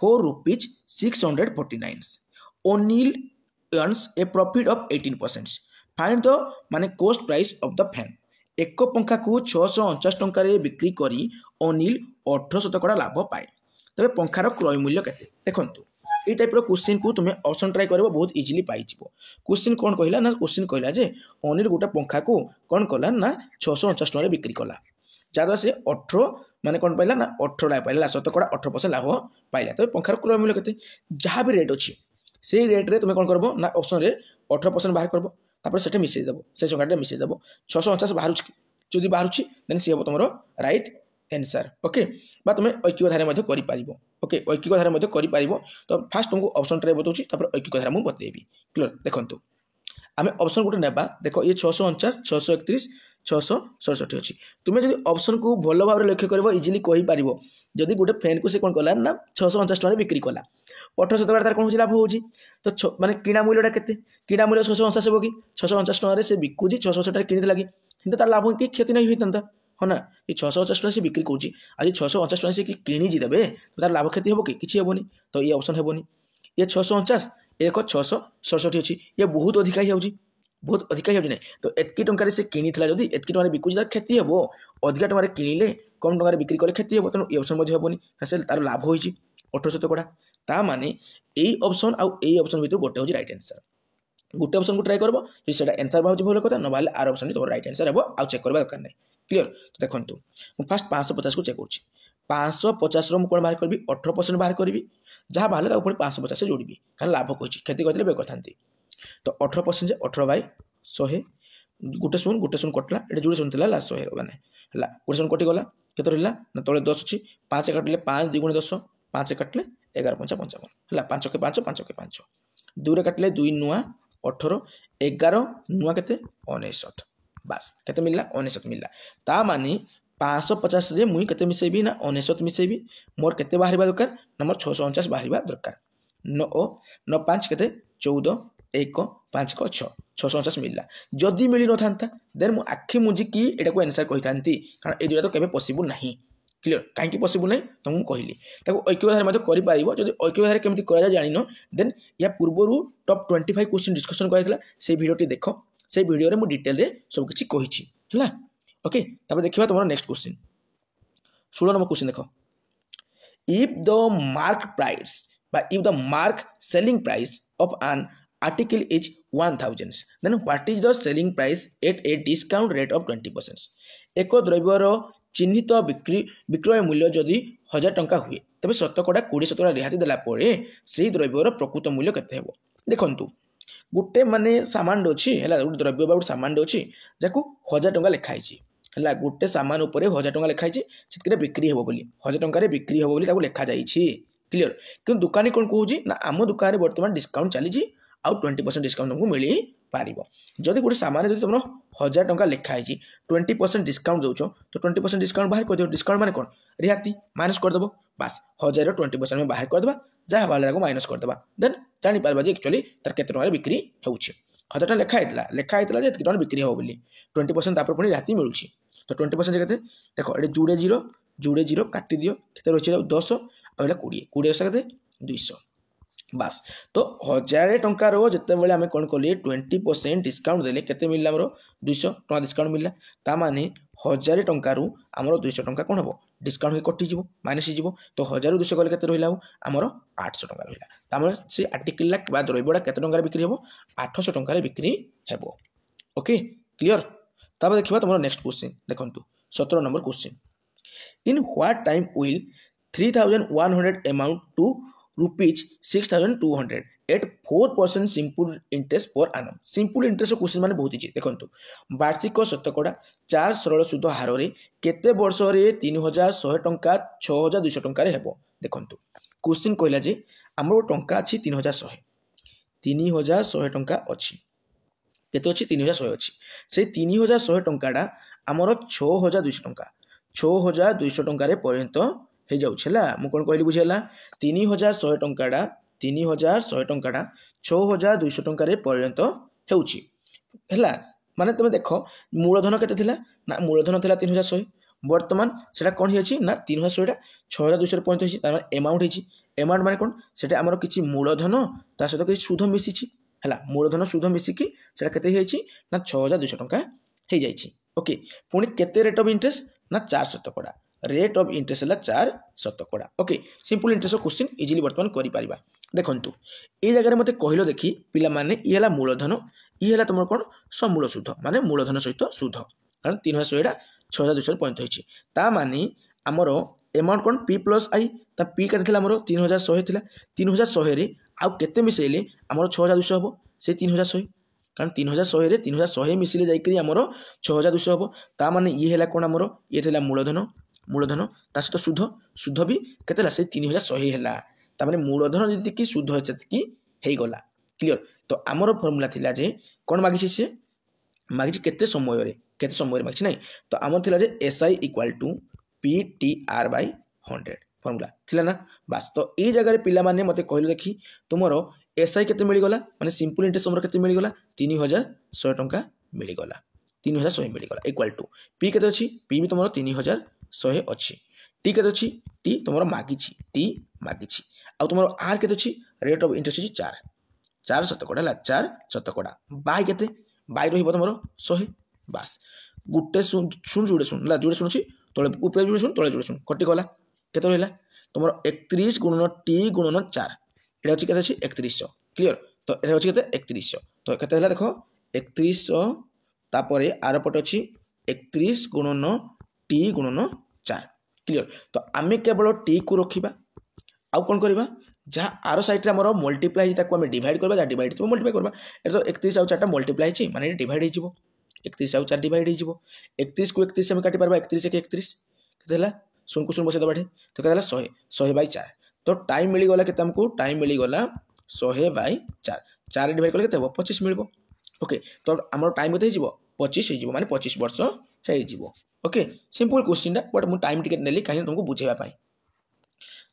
for ₹649 O'Neill earns a profit of 18%. Find the माने cost price of the fan. एक पंखा को 649 टंकार बिक्री करी अनिल 18% लाभ पाए। तबे पंखार क्रय मूल्य केते देखो ये टाइप क्वेश्चन को तुम्हें ऑप्शन ट्राई कर बहुत इजिली पाई क्वेश्चन कौन कहला ना क्वेश्चन कहला जे अनिल गोटे पंखा को कौन कला ना 649 टंका बिक्री कला जहाँद्वारा से 18 माने कौन पाइला ना 18 लाभ पाइला 18% लाभ पाइला। तबे पंखार क्रय मूल्य केते जहाँ भी रेट अच्छी से रेट्रे तुम्हें कौन करबो ना ऑप्शन रे 18% बाहर करबो तापर सेटा मिसई देबो से संख्याटा मिसई देबो 649 बाहर जदि बाहर देन सी हम तुम राइट आंसर। ओके बा तुम ऐकिक धारा करि पारिबो। ओके ऐकिक धारा करि पारिबो। तो फास्ट तुमको ऑप्शन ट्राई बताऊँ तापर ऐकिक धारा मुझे बतेबी क्लियर। देखंतु आमे ऑप्शन गोटे नेबा देख ये 649 631 667 अच्छी तुम्हें जब ऑप्शन को भल भाव में लक्ष्य कर इजिली कही पार जदि गोटे फैन को से कौन कला ना 649 टंका बिक्री कला 18% तार कौन लाभ हो तो माने किणा मूल्यटा केते किणा मूल्य 649 हो कि 649 टंका से बिकुची 667 किनी लगे किंतु तार लाभ कि क्षति नहीं होता हाँ ना ये 650 टंका से बिक्री करुँची आज 650 टंका से किणी देवे तो तार लाभ क्षति हे कि हेनी तो ये ऑप्शन हेनी ये 649 एक 667 अच्छी ये बहुत अधिका ही बहुत अधिका ही ना तो एतकी टंकार से किनी जदि एतकी टंका बिकुची तार क्षति हे अधिका टंकार किणिले कम टंकार बिक्री कले क्षति हे तेणु ये ऑप्शन हेनी से तार लाभ हो 18% ता माने यही ऑप्शन आउ यही ऑप्शन भीतर गोटे हूँ राइट आंसर गोटे ऑप्शन को ट्राई करबो जो सेटा आंसर बाहु भल कथा न बाले आर ऑप्शन तो राइट आंसर हेबो आउ चेक करबा दरकार नै क्लियर। तो देखंतु मु फास्ट 550 को चेक करछि 550 रो मु कोन बाहर करबी 18% बाहर करबी जहाँ बाहर ता ऊपर 550 से जोड़बी कारण लाभ कहछि क्षति कहले बे कथांती तो 18% से 18 बाय 100 गोटे शून कटला एटा जोड़े शून थिला लास्ट 100 माने हला गोटे शून कटि गला केतो रहला ना तळे 10 अछि 5 काटले 5 2 10 5 काटले 11 5 55 हला 5 के 5 5 के 5 2 रे काटले 2 नुआ 18 11 नुआ केते 69 बस केते मिलला 69 मिलला ता माने 550 रे मुई केते मिसेबी ना 69 मिसेबी मोर केते बाहरिबा दरकार ना मोर 649 बाहरिबा दरकार 9 9 5 केते 14 1 5 को 6 649 मिलला जदि मिली न थांता देन मु आखि मुझी की एटा को आंसर कहि थांती कारण ए दुटा तो केबे पॉसिबल नहीं क्लियर काहे पॉसिबल नहीं तो मु कहली ताको ऐक्य धारा मध्ये करि पारिबो जदि ऐक्य धारा केमति करा जानिनो देन या पूर्वरु टॉप 25 क्वेश्चन डिस्कशन कराइतला से वीडियोटी देखो से वीडियो रे मु डिटेल रे सब किछि कहिछि हला। ओके तब देखिबा तुमरो नेक्स्ट क्वेश्चन 16 नंबर क्वेश्चन देखो इफ द मार्क प्राइस बा if the mark selling price of an article is 1000 then what is the selling price at a discount rate of 20%। एक द्रव्यर चिन्हित विक्रय मूल्य जदि 1000 टंका हुए तबे शतकड़ा 20% रिहाती देला परे सेही द्रव्यर प्रकृत मूल्य केते हेबो देखंतु गुटे माने सामान अछि हला गुटे द्रव्य बा सामान अछि जाको 1000 टंका लिखा आइछि हला गुटे सामान ऊपर 1000 टंका लिखा आइछि सेतके बिक्री हेबो बोली 1000 टंका रे बिक्री हेबो बोली ताको लिखा जाइछि क्लियर कि दुकानी कोन कहूछि ना आम दुकान रे वर्तमान डिस्काउंट चलीछि आउ 20% डिस्काउंट तुमको मिली पारिबो जदि गोटे सामान जदि तुम 1000 टंका लिखा है 20% डिस्काउंट दौच तो 20% डिस्काउंट बाहर कर दो डिस्काउंट माने कौन रिहाती माइनस कर देबो बस 1000 20% में बाहर कर देबा जहाँ बाहर को माइनस कर देबा देन जानि पारबा जे एक्चुअली तार केते टंका बिक्री होउछि 1000 टंका लिखा हैतला जे टंका बिक्री हो बोली 20% तापर पुनी रिहाती मिलुछि तो 20% केते देखो एटे जुड़े जीरो काटी दियो केते रहछि 10 आ 20 20 केते 200 बस तो 1000 टंकार जिते बड़े आम कौन कले 20% डिस्काउंट देले केते मिलला हमरो 200 टका डिस्काउंट मिलला ता माने 1000 टंकार हमरो 200 टंका कोन हबो डिस्काउंट कटि जीवो माइनस जीवो तो 1000 200 गले केते रहिला हमरो 800 टंका रहिला ता माने से आर्टिकल ला बा द्रव्यडा केते टंका बिक्री हबो 800 टंका बिक्री हेबो। ओके क्लियर तब देखिबा तुमरो नेक्स्ट क्वेश्चन देखंतु 17 number question in what time will 3100 amount to rupees 6200 at 4% simple interest per annum। Simple interest question माने बहुत ही देखंतु वार्षिक शतकड़ा 4 सरल सुध हार रे केते वर्ष रे 3100 टंका 6200 टंका रे हेबो देखंतु क्वेश्चन कहला जे हमरो टंका अछि 3100 टंका अछि केते अछि 3100 अछि से 3100 टंकाडा हमरो 6200 टंका 6200 टंका रे पर्यंत हे जाउ छला मु कोन कहली बुझेला 3100 टंकाडा 3100 टंकाडा 6200 टंका रे पर्यंत हेउची हला माने तुम देखो मूलधन केते थिला ना मूलधन थिला 3100 वर्तमान सेटा कोन हि अछि ना 3100 टा 6200 रे पर्यंत हि तार अमाउंट हि अमाउंट माने कोन सेटा हमर किछि मूलधन ता सहित किछि सुध मिसिछि है मूलधन सुध मिसिकी से ना 6200 टंका हो जाए। ओके पुणी केते रेट ऑफ इंटरेस्ट ना 4% रेट ऑफ इंटरेस्ट है 4%। Okay simple interest question easily बर्तमान कर देखु ये जगह मत कहल देखी पिला माने ये है मूलधन ये है तुम कौन समूल सुध माने मूलधन सहित सुध कारण 3100 6200 परिणत होता मानी आमर एमाउंट कौन पी प्लस आई ता पी के 3100 था 3100 आउ केते मिसेले आमर 6200 हम से 3100 कारण 3100 3100 मिसिले जाइए आमर 6200 हम ता माने ये है कौन आमर ये था मूलधन मूलधन ता सहित सुध सुध भी केते से 3100 है तामाने मूलधन जी कि सुध है गला क्लियर। तो आमर फर्मूला थिला जे कौन मागिछि से मागिछि केते समय मागिछि नहीं तो आमर थिला जे SI equal to PTR by 100 formula थिला ना बस। तो ये जगह पिला माने मते कहले देखी तुमरो एसआई केते मिली गला माने सिंपल इंटरेस्ट तुमरो केते मिली गला 3100 टंका मिली गला 3100 मिली गला इक्वल टू पी केते अछि पी भी तुमरो 3100 अछि टी केते अछि टी तुमरो मागिछि टी मागिछि आ तुमरो आर केते अछि रेट ऑफ इंटरेस्ट अछि 4% है 4% बाय केते बाय रहिबो तुमरो 100 बस गुटे सुन जुड़े सुन ला जुड़े सुन अछि तळे ऊपर जुड़े सुन तळे जुड़े सुन कटि गला केते रहला तुमरो 31 गुणन टी गुणन 4 एटा अछि केते अछि 3100 क्लियर। तो एटा अछि केते 3100 तो केते हला देखो 3100 तापरे आर पट अछि 31 गुणन टी गुणन 4 क्लियर। तो आमे केवल टी को रखिबा आउ कोन करबा जहाँ आर साइड आम मल्टीप्लाई ताको आम डिवाइड करबा जहाँ डिवाइड थो मल्टीप्लाई करबा ए तो 31 आउ 4 मल्टीप्लाई छी माने डिवाइड हो जिवो 31 आउ 4 डिवाइड हो जिवो 31 को 31 हम काटि परबा 31 के 31 केते हला सुन को सुन बसे दबाठी तो केते हला 100 बाय 4 तो टाइम मिली गला केते हमको टाइम मिली गला 100 बाय 4 4 डिवाइड करले केते हो 25 मिलबो। ओके तो हमर टाइम केते जिवो 25 हो जिवो माने 25 वर्ष हे जिवो। ओके सिंपल क्वेश्चन दा बट मु टाइम टिकेट नेली काहे तुमको बुझेबा पाई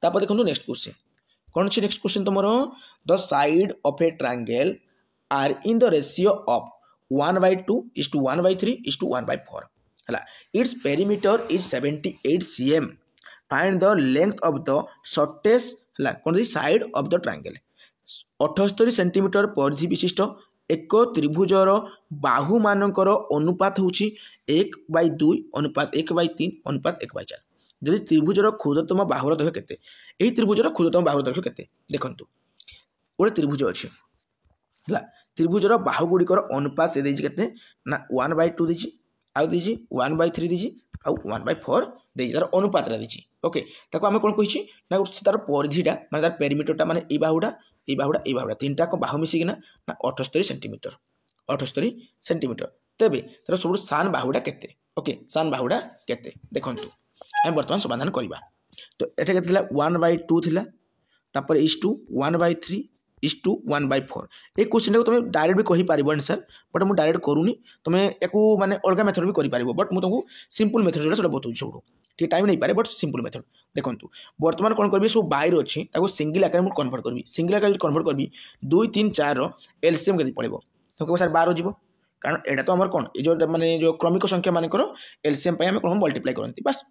तापर देखंतु नेक्स्ट क्वेश्चन कौन अच्छी नेक्स्ट क्वेश्चन तुम the side of a triangle are in the ratio of 1/2 is to 1/3 is to 1/4 है its perimeter is 78 cm find the length of the shortest है कौन the side of the triangle 78 centimetre परिधि विशिष्ट एक त्रिभुजर बाहु मानकर अनुपात होची 1/2 अनुपात 1/3 अनुपात 1/4 जदि त्रिभुजर क्षुद्रतम बाहुर दैर्घ्य केते एही त्रिभुजर क्षुद्रतम बाहुर दैर्घ्य केते देखंतु गोटे त्रिभुज अछि हला त्रिभुजर बाहु गुड़िकर अनुपात से देछि केते ना 1/2 देछि आ देछि 1/3 देछि आ 1/4 देछि तार अनुपात रा देछि। ओके ताको हम कोन कहिछि ना तार परिधिटा माने तार पेरीमीटरटा माने ई बाहुडा तीनटा को बाहु मिसिक ना 78 सेंटीमीटर 78 सेंटीमीटर तबे तार सब सान बाहुडा केते। ओके सान बाहुडा केते देखंतु हम वर्तमान समाधान करबा तो एटा केते 1/2 थिला तापर इज टू 1/3 इज टू 1/4 ए क्वेश्चन को तुम डायरेक्ट भी कहि पारिबो आंसर बट मु डायरेक्ट करूनी तुम एको माने अलगा मेथड भी करि पारिबो बट मु तुमको सिंपल मेथड जोला बतौ छोड़ो ठीक टाइम नहीं पारे बट सिंपल मेथड देखंतु वर्तमान कोन करबी सो बाहर अछि ताको सिंगल आकार मु कन्वर्ट करबी सिंगल आकार कन्वर्ट करबी 2 3 4 रो एलसीएम केति पड़िबो तुमको सर 12 जीवो कारण एटा तो हमर कोन ए जो माने जो क्रमिक संख्या माने करो एलसीएम पय हम कोन मल्टीप्लाई करंती बस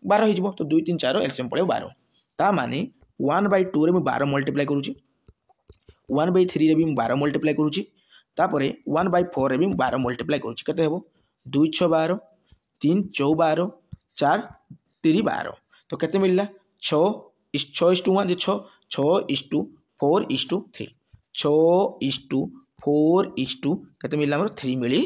12 हो तो 2 3 4 एलसीएम पड़े 12 ता माने 1/2 रे मु 12 मल्टीप्लाई करूची 1/3 रे भी 12 मल्टीप्लाई करूची तापरे 1/4 रे भी 12 मल्टीप्लाई करूची केते हेबो 2 6 12 3 4 12 4 3 12 तो केते मिलला 6 is to 1 J 6 is to 4 is to 3 6 is to 4 is to केते मिलला हमर 3 मिली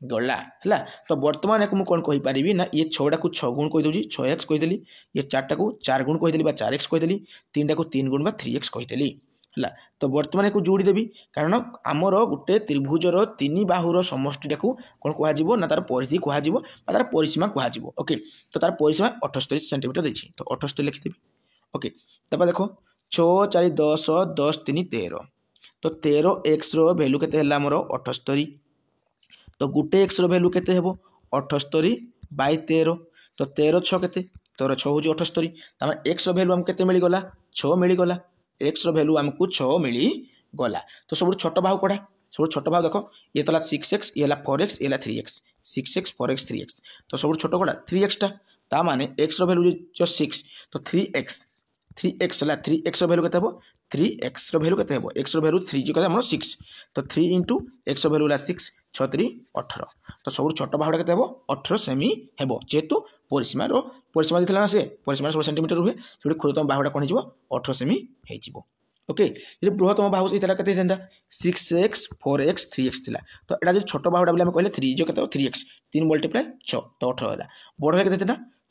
गला है तो वर्तमान एक मुझे कौन कही पारि ना ये 6टा को 6 गुण कहीदे 6x कहीदेली ये 4टा को 4 गुण कहीदेली 4x कहीदेली 3टा को 3 गुण 3x कहीदेली है तो वर्तमान एक जोड़ी देवी कारण आमर गोटे त्रिभुजर 3 बाहुर समष्टिटा को कौन कह ना तार परिधि कह तार परिसीमा कह। ओके तो तार परिसीमा 78 सेंटीमीटर देछि तो 78 लिखिदेवी। ओके तब देखो 6 4 10 10 3 13 तो 13x रो वैल्यू केते हला हमर 78 तो गुटे एक्स रो वैल्यू केते हेबो 78/13 तो 13 6 केते 13 6 हो 78 तामे एक्स रो वैल्यू हम केते मिली गला 6 मिली गला एक्स रो वैल्यू हमको 6 मिली गला तो सब छोट बाहु कोडा सब छोट बाहु देखो ये तला 6x ये ला 4x ये ला 3x 6x 4x 3x तो सब छोट कोडा 3x टा ता माने x रो वैल्यू जो 6 तो 3x ला 3x रो वैल्यू केते हेबो 3x भैल्यू के एक्स भैल्यू 3 जो कहते 6 तो 3 इंटू एक्स भैल्यू है 6 6 3 18 तो सब छोट बाहुटा के 18 सेमी हे जेहेतु परिसीमार परिसीमा दी ना से परिसीमार 16 सेंटीमीटर रुहे से क्षुद्रतम बाहुटा कौन हो 18 सेमी हो ओके ये बृहत्तम बाहु के 6x 4x 3x थिला तो एटा जो छोट बाहुटा बोले कहले 3 जो के 3x 3 मल्टीप्लाई 6 तो 18 है बड़ के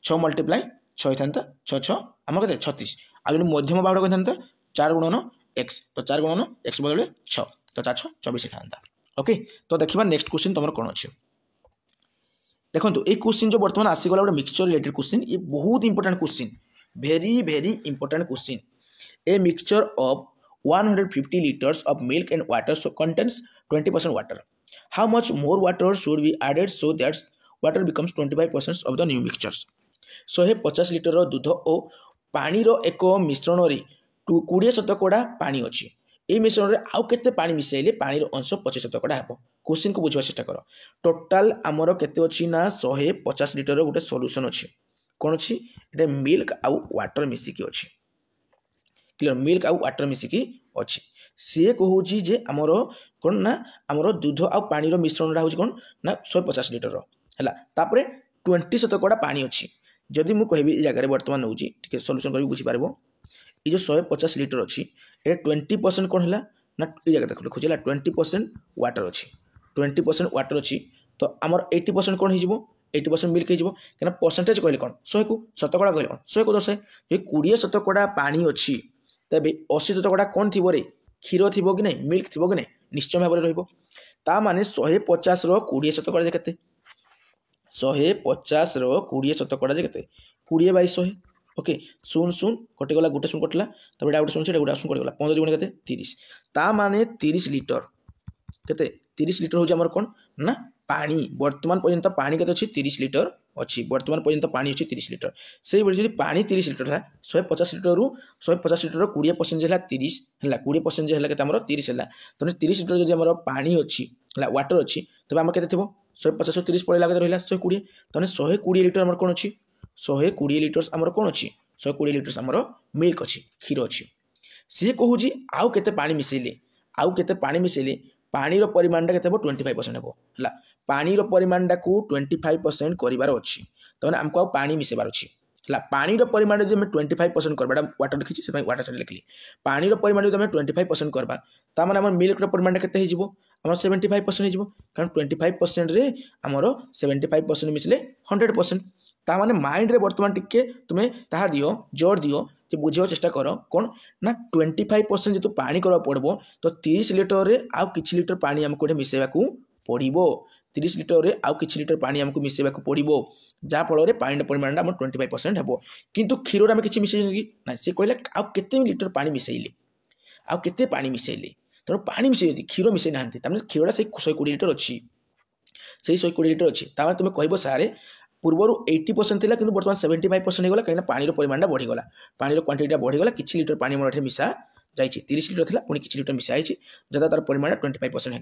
6 मल्टीप्लाई 6 था 6 6 आम के 36 आ जो मध्यम बाहुटा कहता 4 गुणन x तो 4 गुणन x बदले 6 तो 4 6 24 था ओके तो देखा नेक्स्ट क्वेश्चन तुम कौन अच्छे देखो ये क्वेश्चन जो बर्तमान आसीगला गोटे मिक्सचर रिलेटेड क्वेश्चन ये बहुत important question very important question a mixture of 150 liters of milk and water so contains 20% water. How much more water should be added so that water becomes 25% of the new mixtures? 150 litre दूध और पानी रो एक मिश्रण रे 20 शतकड़ा पानी अच्छी ये मिश्रण रे आउ केते पानी मिसेले पानी रो अंश 25 शतकड़ा हेबो क्वेश्चन को बुझवा चेष्टा कर टोटाल आमर केते अच्छी ना 150 लिटर गोटे सॉल्यूशन अच्छी कौन अच्छी एटा मिल्क आउ वाटर मिसिकी अच्छी क्लियर मिल्क आउ वाटर मिसिकी अच्छी सी कहूँ जे आमर कौन ना आमर दूध आउ पानी रो मिश्रण हूँ कौन ना 150 लिटर है तापर 20 शतकड़ा पानी अच्छी जदि मुझे कहबी जगह बर्तमान नौ सल्यूशन कर बुझीपार ये जो 150 लिटर अच्छी ये 20% कौन है ना ये जगह देख लिखुचे 20% वाटर अच्छी 20% वाटर अच्छी तो आमर 80% कौन हो 80% मिल्क हो क्या परसेंटेज कहले कौन 100 को शतकड़ा कहले कौन 100 को 10 जो 20 शतकड़ा पानी अच्छी तेज 80 शतकड़ा कौन थी क्षीर थी कि नहीं मिल्क थी कि नहीं निश्चय भाव में रोने 150 20 शतकड़ा के 150 20 शतकड़ा के 20/100 ओके 0 कटिगला गोटे 0 कटिला तब गोटे 0 गोटे 0 कटिगला 15 गुण के 30 ता माने 30 लिटर के 30 लिटर हूँ आमर कौन ना पानी वर्तमान पर्यंत पानी के 30 लिटर अच्छी वर्तमान पर्यंत पानी अच्छी 30 लिटर से भाई पानी 30 लिटर है 150 लिटर 150 लिटर 20% है 30 है 20% है के 30 है तो 30 लिटर जब पानी अच्छी है वाटर अच्छी तब आम के 150 30 पड़ेगा रहा 120 तो 120 लिटर आम कौन अच्छी 120 लिटर्स आमर कौन अच्छी 120 लिटर्स आमर मिल्क अच्छी क्षीर अच्छी सी कहूँ आउ केते पानी मिसेले आउ केते पानी मिसेले पानी रो परिमाण के 25% हेबो हला पानी रो परिमाण को 25% करिवार अछि तो माने हमको पानी मिसेबार अछि हला पानी रो परिमाण जे हम 25% करबाडा वाटर लिखि से वाटर साइड लिखली पानी रो परिमाण जे हम 25% करबा ता माने हमर मिल्क रो परिमाण केते हे जिवो हमर 75% हे जिवो कारण 25% रे हमर 75% मिसले 100% ता माने माइंड रे वर्तमान टिके तुमे ताहा दियो जोर दियो जे बुझियो चेष्टा करो कोन ना 25% जे तू पानी करबा पड़बो तो 30 लिटर रे आउ किछि लिटर पानी हमको मिसेबा को पड़िबो 30 लिटर रे आउ किछि लिटर पानी हमको मिसेबा को पड़िबो जा फल रे पानी परिमाण हम 25% हेबो किंतु क्षीर रे हम किछि मिसेइ कि ना से कहले आउ केते लिटर पानी मिसेइले आउ केते पानी मिसेइले तो पानी मिसेइ क्षीर मिसेइ नाहंती तमने क्षीरडा से 120 लिटर अछि से 120 लिटर अछि ता तुम कहबो सारे पूर्वर 80% थिला किंतु वर्तमान 75% होगला कहीं पानी परिमाण बढ़ीगला पानी क्वांटिटी बढ़ीगला किछि लिटर पानी मोर मिसा जाइए 30 लिटर थिला पुणी किछि लिटर मिसा जाइए जदा तार परिमाण 25% है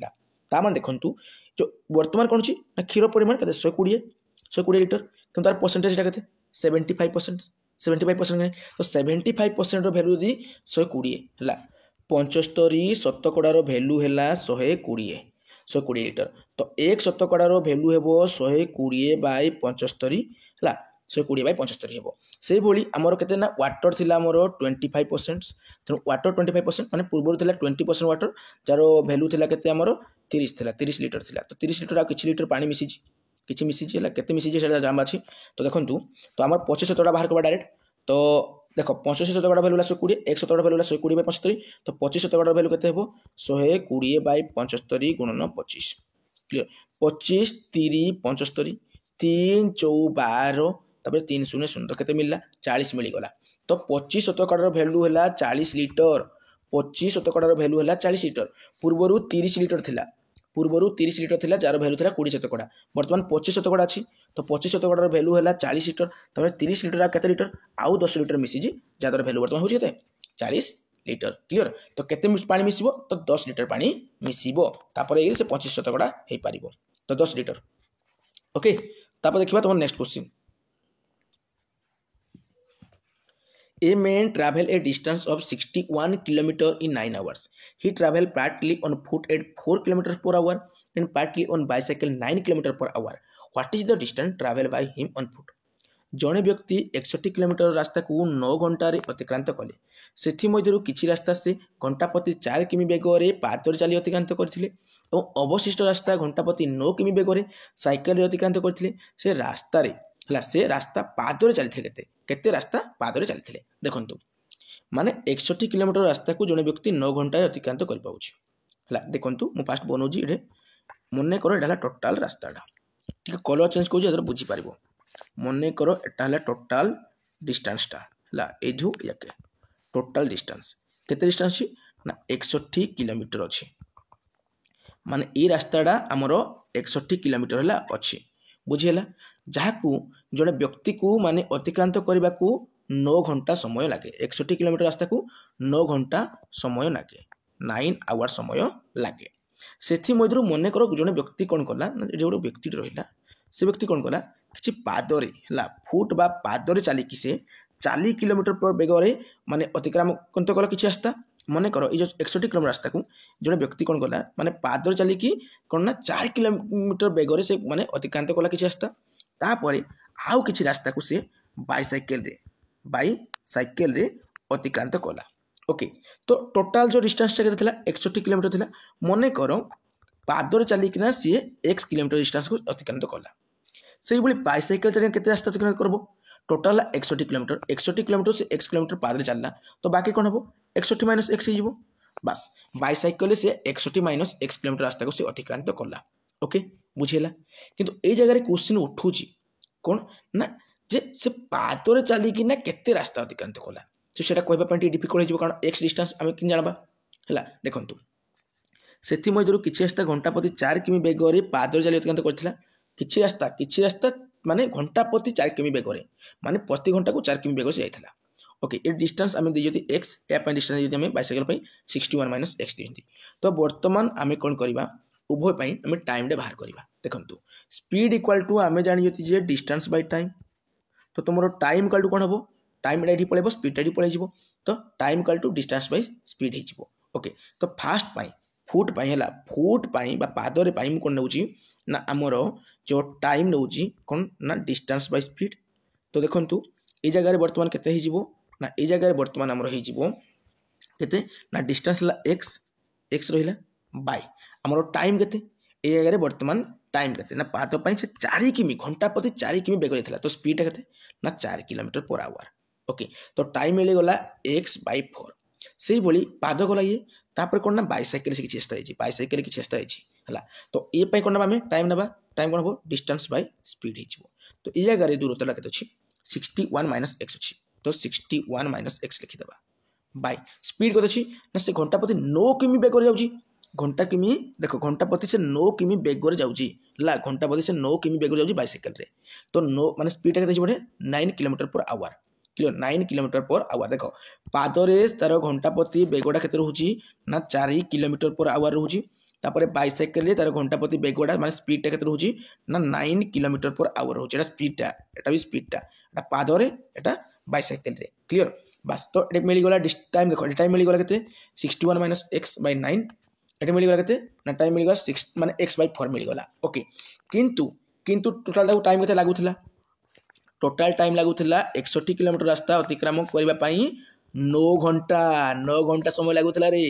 ता मान देखंतु जो वर्तमान कौन छी ना क्षीर परिमाण केते 120 लिटर किंतु तार परसेंटेज टा केते 75% तो 75% रो वैल्यू दी 120 हला 75 शतकड़ा रो वैल्यू हैला 120 लिटर तो 1 शतकड़ार वैल्यू हेबो 120/75 है 120/75 हेबो से भली आमर केते ना वाटर थिला आमर 25% तो वाटर 25% माने पूर्व थिला 20% वाटर जारो वैल्यू थिला केते आमर 30 थिला 30 लिटर थिला तो 30 लिटर आ किछि लिटर पानी मिसिछि किछि मिसिछि हला केते मिसिछि सेटा जाम अछि तो देखंतु तो आमर 25 शतकड़ा बाहर करबा डायरेक्ट तो देखो 85 शतकड़ा वैल्यू 120 1 शतकड़ा वैल्यू 120/75 तो 25 शतकड़ा वैल्यू केते हेबो 120/75 गुणन 25 क्लियर 25 30 75 3 4 12 तब 3 0 0 तो केते मिलला 40 मिली गला तो 25 शतकड़ा वैल्यू हैला 40 लिटर 25 शतकड़ा वैल्यू हैला 40 लिटर पूर्वरु 30 लिटर थिला पूर्वरु 30 लिटर थिला जार वैल्यू थिला 20 शतकड़ा वर्तमान 25 शतकड़ा अछि तो 25 शतकड़ा वैल्यू हैला 40 लिटर तब 30 लिटर आ केते लिटर आउ 10 लिटर मिसिजी जादर वैल्यू वर्तमान होछि केते 40 लिटर क्लियर तो केते पानी मिसिबो तो 10 लिटर पानी मिसिबो तापर ए से 25 शतकड़ा हे पारिबो तो 10 लिटर ओके तापर देखिबा तुम next question A man travel a distance of 61 km in 9 hours. He travel partly on foot at 4 km per hour and partly on bicycle 9 km per hour. What is the distance traveled by him on foot? ଜଣେ ବ୍ୟକ୍ତି 61 kilometre ରାସ୍ତାକୁ 9 ଘଣ୍ଟାରେ ଅତିକ୍ରାନ୍ତ କଲେ। ସେଥିମଧ୍ୟରୁ କିଛି ରାସ୍ତା ସେ ଘଣ୍ଟା ପ୍ରତି 4 କିମି ବେଗରେ ପାଦରେ ଚାଲି ଅତିକ୍ରାନ୍ତ କରିଥିଲେ ଏବଂ ଅବଶିଷ୍ଟ ରାସ୍ତା ଘଣ୍ଟା ପ୍ରତି 9 କିମି ବେଗରେ ସାଇକେଲରେ ଅତିକ୍ରାନ୍ତ କରିଥିଲେ। ସେ ରାସ୍ତା ପାଦରେ ଚାଲିଥିଲେ କେତେ ରାସ୍ତା ପାଦରେ ଚାଲିଥିଲେ ଦେଖନ୍ତୁ। ମାନେ 61 କିଲୋମିଟର ରାସ୍ତାକୁ ଜଣେ ବ୍ୟକ୍ତି 9 ଘଣ୍ଟାରେ ଅତିକ୍ରାନ୍ତ କରିପାରୁଛି ହେଲା। ଦେଖନ୍ତୁ ମୁଁ ଫାଷ୍ଟ ବନଉଛି ଏଠି, ମନେକର ଏଇଟା ହେଲା ଟୋଟାଲ ରାସ୍ତାଟା, ଟିକେ କଲର ଚେଞ୍ଜ କରୁଛି ଏଥର ବୁଝିପାରିବ। ମନେକର ଏଟା ହେଲା ଟୋଟାଲ ডিস্টান্সটা ହେଲା ଏଇଠୁ ইয়াকে ଟୋଟାଲ ডিস্টান্স କେତେ ডিস্টান্স ଅଛି ନା 61 কিলোমিটার ଅଛି। ମାନେ এই ରାସ୍ତାଟା ଆମର 61 কিলোমিটার ହେଲା ଅଛି, ବୁଝି ହେଲା। ଯାହାକୁ ଜଣେ ବ୍ୟକ୍ତିକୁ ମାନେ ଅତିକ୍ରାନ୍ତ କରିବାକୁ 9 ଘଣ୍ଟା ସମୟ ଲାଗେ। 61 କିଲୋମିଟର ରାସ୍ତାକୁ 9 ଘଣ୍ଟା ସମୟ ଲାଗେ, 9 ଆୱାର ସମୟ ଲାଗେ। ସେଥିମଧ୍ୟରୁ ମନେକର ଜଣେ ବ୍ୟକ୍ତି କ'ଣ କଲା ନା, ଏଠି ଗୋଟେ ବ୍ୟକ୍ତିଟେ ରହିଲା, ସେ ବ୍ୟକ୍ତି କ'ଣ କଲା କିଛି ପାଦରେ ହେଲା ଫୁଟ ବା ପାଦରେ ଚାଲିକି ସେ 40 କିଲୋମିଟର per ବେଗରେ ମାନେ ଅତିକ୍ରାନ୍ତ କଲା କିଛି ରାସ୍ତା। ମନେକର ଏଇ ଯେଉଁ 61 କିଲୋମିଟର ରାସ୍ତାକୁ ଜଣେ ବ୍ୟକ୍ତି କ'ଣ କଲା ମାନେ ପାଦରେ ଚାଲିକି କ'ଣ ନା 4 କିଲୋମିଟର ବେଗରେ ସେ ମାନେ ଅତିକ୍ରାନ୍ତ କଲା କିଛି ରାସ୍ତା। ତାପରେ ଆଉ କିଛି ରାସ୍ତାକୁ ସେ ବାଇସାଇକେଲରେ ଅତିକ୍ରାନ୍ତ କଲା। ଓକେ, ତ ଟୋଟାଲ ଯେଉଁ ଡିଷ୍ଟାନ୍ସଟା କେତେ ଥିଲା 61 କିଲୋମିଟର ଥିଲା। ମନେକର ପାଦରେ ଚାଲିକିନା ସିଏ x କିଲୋମିଟର ଡିଷ୍ଟାନ୍ସକୁ ଅତିକ୍ରାନ୍ତ କଲା। ସେଇଭଳି ବାଇସାଇକେଲ ଚାଲିକି କେତେ ରାସ୍ତା ଅତିକ୍ରାନ୍ତ କରିବ, ଟୋଟାଲ 61 କିଲୋମିଟର। 61 କିଲୋମିଟର ସେ x କିଲୋମିଟର ପାଦରେ ଚାଲିଲା, ତ ବାକି କ'ଣ ହେବ 61 ମାଇନସ୍ x ହେଇଯିବ। ବାସ୍ ବାଇସାଇକେଲରେ ସେ 61 ମାଇନସ୍ x କିଲୋମିଟର ରାସ୍ତାକୁ ସେ ଅତିକ୍ରାନ୍ତ କଲା। ଓକେ, ବୁଝିହେଲା। କିନ୍ତୁ ଏଇ ଜାଗାରେ କ୍ୱେଶ୍ଚିନ୍ ଉଠୁଛି କ'ଣ ନା ଯେ ସେ ପାଦରେ ଚାଲିକିନା କେତେ ରାସ୍ତା ଅତିକ୍ରାନ୍ତ କଲା, ତ ସେଇଟା କହିବା ପାଇଁ ଟିକେ ଡିଫିକଲ୍ଟ ହେଇଯିବ, କାରଣ x ଡିଷ୍ଟାନ୍ସ ଆମେ କେମିତି ଜାଣିବା ହେଲା। ଦେଖନ୍ତୁ ସେଥିମଧ୍ୟରୁ କିଛି ରାସ୍ତା ଘଣ୍ଟା ପ୍ରତି 4 କିମି ବେଗରେ ପାଦରେ ଚାଲି ଅତିକ୍ରାନ୍ତ କରିଥିଲା। କିଛି ରାସ୍ତା ମାନେ ଘଣ୍ଟା ପ୍ରତି 4 କିମି ବେଗରେ, ମାନେ ପ୍ରତି ଘଣ୍ଟାକୁ 4 କିମି ବେଗରେ ସେ ଯାଇଥିଲା। ଓକେ, ଏ ଡିଷ୍ଟାନ୍ସ ଆମେ ଦେଇଛନ୍ତି x, ଏହା ପାଇଁ ଡିଷ୍ଟାନ୍ସ ଦେଇଛନ୍ତି ଆମେ ବାଇସାଇକେଲ ପାଇଁ 61 ମାଇନସ୍ x ଦେଇଛନ୍ତି। ତ ବର୍ତ୍ତମାନ ଆମେ କ'ଣ କରିବା, ଉଭୟ ପାଇଁ ଆମେ ଟାଇମଟା ବାହାର କରିବା। ଦେଖନ୍ତୁ ସ୍ପିଡ ଇକ୍ୱାଲ୍ ଟୁ ଆମେ ଜାଣିଛନ୍ତି ଯେ ଡିଷ୍ଟାନ୍ସ ବାଇ ଟାଇମ୍, ତ ତୁମର ଟାଇମ୍ ଇକ୍ୱାଲ୍ ଟୁ କ'ଣ ହେବ, ଟାଇମଟା ଏଠି ପଳେଇବ, ସ୍ପିଡଟା ଏଠି ପଳେଇଯିବ, ତ time equal to distance by speed ହେଇଯିବ। ଓକେ, ତ ଫାଷ୍ଟ ପାଇଁ ଫୁଟ ପାଇଁ ହେଲା, ଫୁଟ ପାଇଁ ବା ପାଦରେ ପାଇଁ ମୁଁ କ'ଣ ନେଉଛି ନା ଆମର ଯେଉଁ ଟାଇମ୍ ନେଉଛି କ'ଣ ନା ଡିଷ୍ଟାନ୍ସ ବାଇ ସ୍ପିଡ। ତ ଦେଖନ୍ତୁ ଏଇ ଜାଗାରେ ବର୍ତ୍ତମାନ କେତେ ହେଇଯିବ ନା, ଏଇ ଜାଗାରେ ବର୍ତ୍ତମାନ ଆମର ହେଇଯିବ କେତେ ନା ଡିଷ୍ଟାନ୍ସ ହେଲା x ରହିଲା ବାଇ ଆମର ଟାଇମ୍ କେତେ, এই জায়গায় বর্তমান টাইম কেতে না পাদ পাই সে 4 কিমি ঘন্টা প্রতি 4 কিমি বেগ রেছিল, তো স্পিডটা কেতে না 4 কিলোমিটার पर आवर। ओके, तो टाइम मिलगला x/4। সেইভাবে পাদ গলা ইয়ে তারপরে কোন না বাইসাইকেল সে কিছু চেষ্টা হয়েছে, বাইসাইকেল কিছু চেষ্টা হয়েছে হলা। তো এ পাই কোন না আমি টাইম নেবা, টাইম কোন হবো ডিস্টেন্স বাই স্পিড হইছিবো। তো এই জায়গায় দূরত্বটা কেতে আছে 61 মাইনাস x ଅଛି, তো 61 মাইনাস x লিখি দেবা বাই স্পিড কত আছে না সে ঘন্টা প্রতি 9 কিমি বেগ করে যাଉଛି। घंटा किमी देख घंटा प्रति से 9 किमी बेगर जाऊँगी ला, घंटा प्रति से 9 किमी बेगर जाऊँगी बाइसाइकेल रे, तो 9 माने स्पीड के 9 kilometre per hour. Clear, 9 kilometre per hour. देख पादरे तार घंटा प्रति बेगटा के रोचे ना 4 किलोमीटर पर आवर रोचे, तापर बाइसाइकेल तार घंटा प्रति बेगटा माने स्पीडटा के रोचे ना 9 किलोमीटर पर आवर रोचे। एटा स्पीडटा, एटा भी स्पीडटा, एटा पादरे एटा बाइसाइकेल रे। क्लियर, बस तो ये मिलगला टाइम। देख टाइम मिलगला के 61 माइनस x/9, एटा मिलगला के ना टाइम मिलगला 6 माने x/4 मिलगला। ओके, किंतु टोटल टाइम के लागुला, टोटल टाइम लागुला 61 किलोमीटर रास्ता अतिक्रम करने 9 घंटा समय लागुला रे।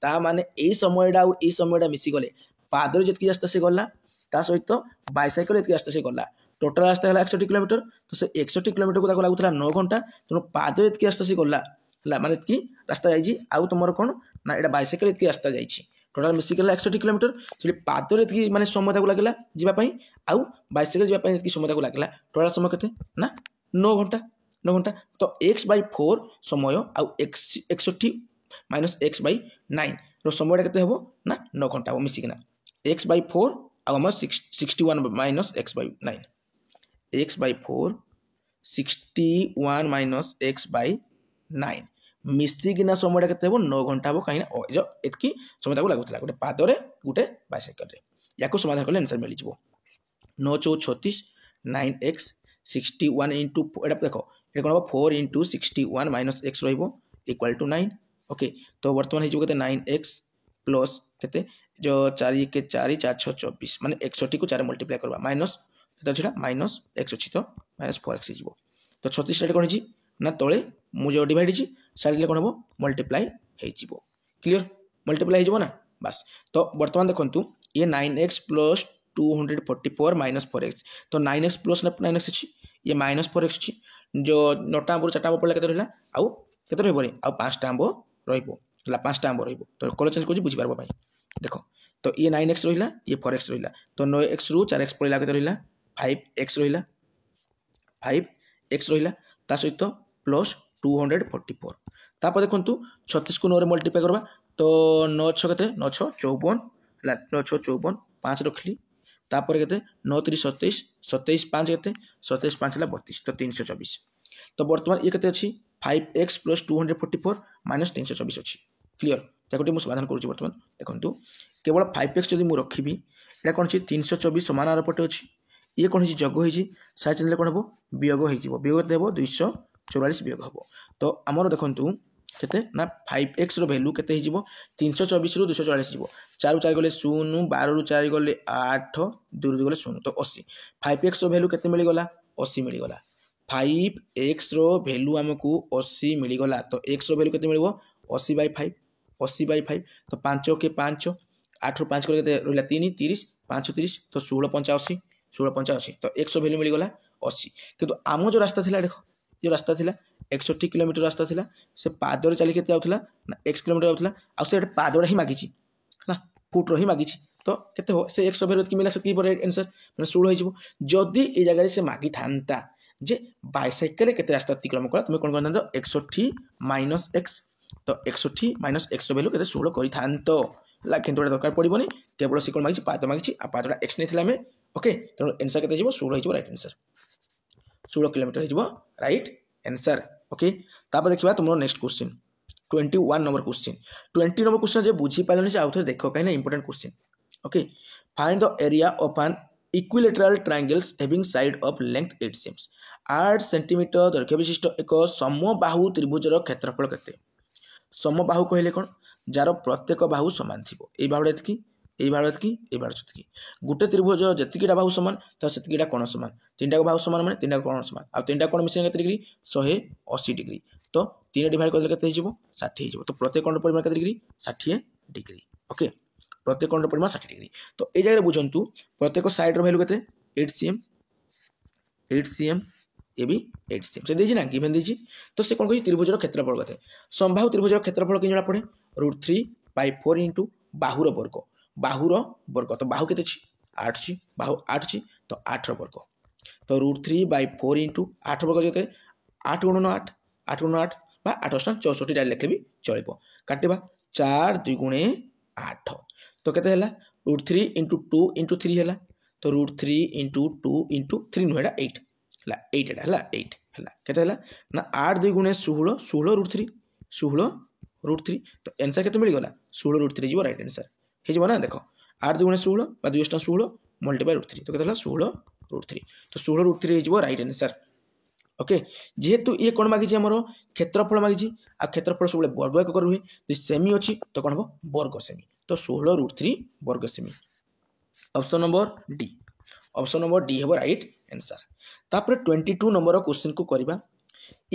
ता माने ए समयटा मिसिगले पादर जितकी रास्ता से गला ता सहित बाइसाइकेल जितकी रास्ता से गला, टोटल रास्ता है 61 किलोमीटर। तो से 61 किलोमीटर को लागुला 9 घंटा, तेणु पादर जितकी रास्ता से गला माने की रास्ता जाइए आउ तुम कौन ना यहाँ बाइसाइकेल जितकी रास्ता जाइए टोटाल मिसिकला 61 किलोमीटर। से पादरे ये माने समय लगे जावाई आउ बाइसाइकेल जावाई ये समय लगे टोटाल समय के ना 9 घंटा। तो x/4 समय आउ 61 माइनस x/9 समय के ना 9 घंटा हम मिसिकिना x/4 आउ 61 minus x/9, x/4 61 minus x/9 मिसिकिना समय के 9 घंटा हम कहीं एतकी समय लगुला गोटे पादरे गोटे बाइसाइकेल रे। या समाधान कले आंसर मिल 9 × 4 = 36, 9x 61 इंटू एटा देख ये कौन हम 4 into 61 minus x equal to 9 okay तो बर्तमान हो 9x प्लस के जो 4 के 4 4 6 24 माने 61 को 4 मल्टीप्लाई करवा माइनस माइनस एक्स अच्छी तो माइनस 4x तो 36 कौन है ना तले मुझे डिवाइड साइड कौन हम मल्टीप्लाई हो क्लीयर मल्टीप्लाई हो ना बस तो बर्तमान देखो ये 9x प्लस 244 माइनस 4x तो 9x प्लस 9x अच्छी ये माइनस 4x अच्छी जो 9टा आंब 4टा आंब पड़े के रहा आउ के रही आउ 5टा आंब रहा 5टा आंब तो कलर चेंज कर बुझीपार देख तो ये 9x रहा ये 4x रहा तो 9x रु 4x पड़ा के रहा 5x रहा 5x रहा ता सहित प्लस 244 तापर देखो 36 को 9 मल्टीप्लाई करवा तो 9 6 के 9 6 54 है 9 6 54 5 रखली तापर के 9 3 27 27 5 के 27 5 है 32 तो 324 तो बर्तमान ये के 5x प्लस 244 माइनस 324 अच्छी क्लीयर ताकि मुझे समाधान करुँच बर्तमान देखो केवल 5x जब मुझे रखी यहाँ कौन 324 समान आर पटे अच्छी ये कौन जग हो साइड चेंज कौन हम वियोग हो वियोग हम 244 वियोग हम तो आमर देखूँ केते ना 5x वैल्यू केते हिजिबो 324 रु 244 जीवो 4 4 गले 0 12 रु 4 गले 8 2 रु गले 0 तो 80 5x वैल्यू केते मिली गला 80 मिली गला 5x वैल्यू हमकु 80 मिली गला तो x वैल्यू केते मिलिबो 80/5 तो 5 के 5 8 रु 5 कर केते रहला 3 30 5 30 तो 16 85 तो x वैल्यू मिली गला 80 किंतु आमो जो रास्ता थिला देखो जो रास्ता थिला 61 किलोमीटर रास्ता थिला से पादर चली के आउथला ना x किलोमीटर आउथला आ से पादर ही मागिची ना फुट ही मागिची तो केते हो से 100 भेर की मिला सकती पर आंसर माने 16 हो जिवो जदी ए जगह से मागी थांता जे बाइसाइकल केते रास्ता अतिक्रम करा तुम कोन कोन 61 माइनस x तो 61 माइनस x वैल्यू केते 16 करि थांतो ला किंतु दरकार पड़िबोनी केवल से कोन मागिची पाद मागिची आ पादरा x नै थिला में ओके तो आंसर केते जिवो 16 हो राइट आंसर 16 किलोमीटर हो राइट आंसर ओके तापर देखिबा तुमरो next question 21 number question 20 number question जे बुझी पालनी से आउथरे देखो काहे ना important question okay find the area of an equilateral triangles having side of length 8 cms 8 centimetre दैर्घ्य विशिष्ट एक समबाहु त्रिभुजर क्षेत्रफल केते समबाहु कहले कोन जार प्रत्येक बाहु समान थिबो एई बाहुडा एतकी এই বাহুটা কি এই বাহুটা সেতকি গোটে ত্রিভুজ যেতিকিটা বাহু সমান তো সেতিকিটা কোণ সমান তিনটা বাহু সমান মানে তিনটা কোণ সমান আর তিনটা কোণ মিশিলে কেতে ডিগ্রি 180 ডিগ্রি তো 3 ডিভাইড করলে কেতে হিଯିବ 60 হিଯିବ তো প্রত্যেক কোণৰ পৰিমাণ কেতে ডিগ্রি 60 ডিগ্রি ওকে প্রত্যেক কোণৰ পৰিমাণ 60 ডিগ্রি তো এই জায়গায় বুঝন্তু প্রত্যেক সাইডৰ ভ্যালু কেতে 8 cm ये भी 8 cm से देछि ना गिवन देछि तो से कोन कहि त्रिभुजर क्षेत्रफल केते समबाहु त्रिभुजर क्षेत्रफल कि जणा पड़े √3/4 इनटू बाहुर वर्ग तो बाहु केते 8 छी बाहु 8 छी तो 8 रो वर्ग तो √3/4 इनटू 8 वर्ग जते 8 × 8 8 × 8 बा 8 64 डाल लिखले भी चलिबो काटिबा 4 2 × 8 तो केते हला √3 × 2 × 3 हला तो √3 × 2 × 3 नुहेडा 8 हला 8 एटा हला 8 हला केते हला ना 8 2 × 16 16 √3 तो आंसर केते मिली गला 16 √3 जीवो राइट आंसर हे ना देख 8 2 × 16 बा 2 16 मल्टीप्लाई √3 तो केते 16 √3 तो 16 √3 हो राइट आंसर ओके जेहेतु ये कौन मागिଛି हमरो क्षेत्रफल मागिଛି आ क्षेत्रफल सब वर्ग एक रुहे जे सेमी अछि तो कौन हो वर्ग सेमी तो 16 √3 वर्ग सेमी ऑप्शन नंबर डी हेबो राइट आंसर तापर 22 नंबर क्वेश्चन को करबा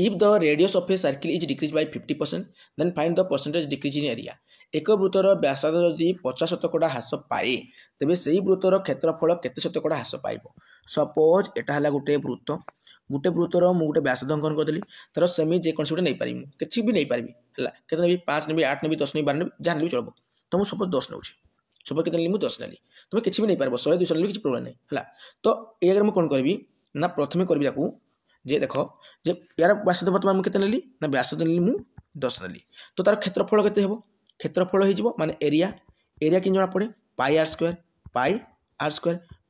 if the radius of a circle is decreased by 50% then find the percentage decrease in area एक वृत्तर व्यासार्ध यदि 50% ह्रास पाए तेबे सेही वृत्तर क्षेत्रफल केते शतकड़ा ह्रास पाइबो सपोज एटा हला गुटे वृत्तर मु गुटे व्यासार्ध अंकन करदेली तार सेमी जे कोन नै पारिमु किछि भी नै पारिबी हला केते नेबी 5 नेबी 8 नेबी 10 नेबी 12 नेबी जान नेबी चलबो तो मु सपोज 10 नेउछि सपोज केते नेली मु 10 नेली तुमे किछि भी नै पारबो 100 200 नेली किछि प्रॉब्लम नै हला तो ए अगर मु कोन करबी ना प्रथमे करबी ताकू जे देख जे यार व्यासार्ध बर्तमान केते नेली ना व्यासार्ध नेली मु 10 नेली तो तार क्षेत्रफल केते हेबो क्षेत्रफल हो माने एरिया कि जना पड़े πr²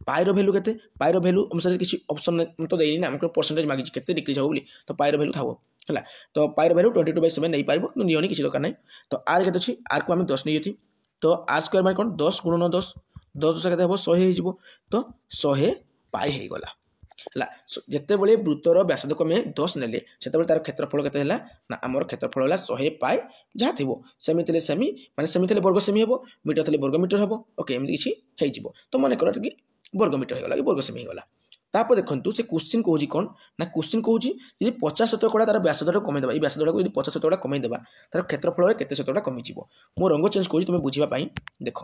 पाई रो वैल्यू केते पाई रो वैल्यू अनुसार किसी ऑप्शन तो देनी ना हमको परसेंटेज मागी केते डिक्रीज हो बोली तो पाई रो वैल्यू थाबो हला तो पाई रो वैल्यू 22/7 नहीं पाइबो नु नियोनी किसी दरकार नहीं तो r केते अछि r को हम 10 नै जति तो r² माने कोन 10 × 10 10 केते हेबो 100 हे जिवो तो 100 पाई हे गला है जिते बड़े वृत्तर व्यासार्ध को आम 10 ने से तार क्षेत्रफल के ना आम क्षेत्रफल है 100 पाई जहाँ थी सेमी सेमी माने सेमी थे वर्ग सेमी हम मीटर थे वर्ग मीटर हम ओके एमती किसी हो तो मन कर वर्ग मीटर होगा कि वर्ग सेमी होगा तापर देखो से क्वेश्चन कौन कौन ना क्वेश्चन कौन जी 50 शतकड़ा तार व्यासार्ध कमीदेवा ये व्यासार्ध को 50 शतकड़ा कमीदेवा तार क्षेत्रफल में केते शतकड़ा कमीज मो रंग चेंज कर तुम बुझापी देख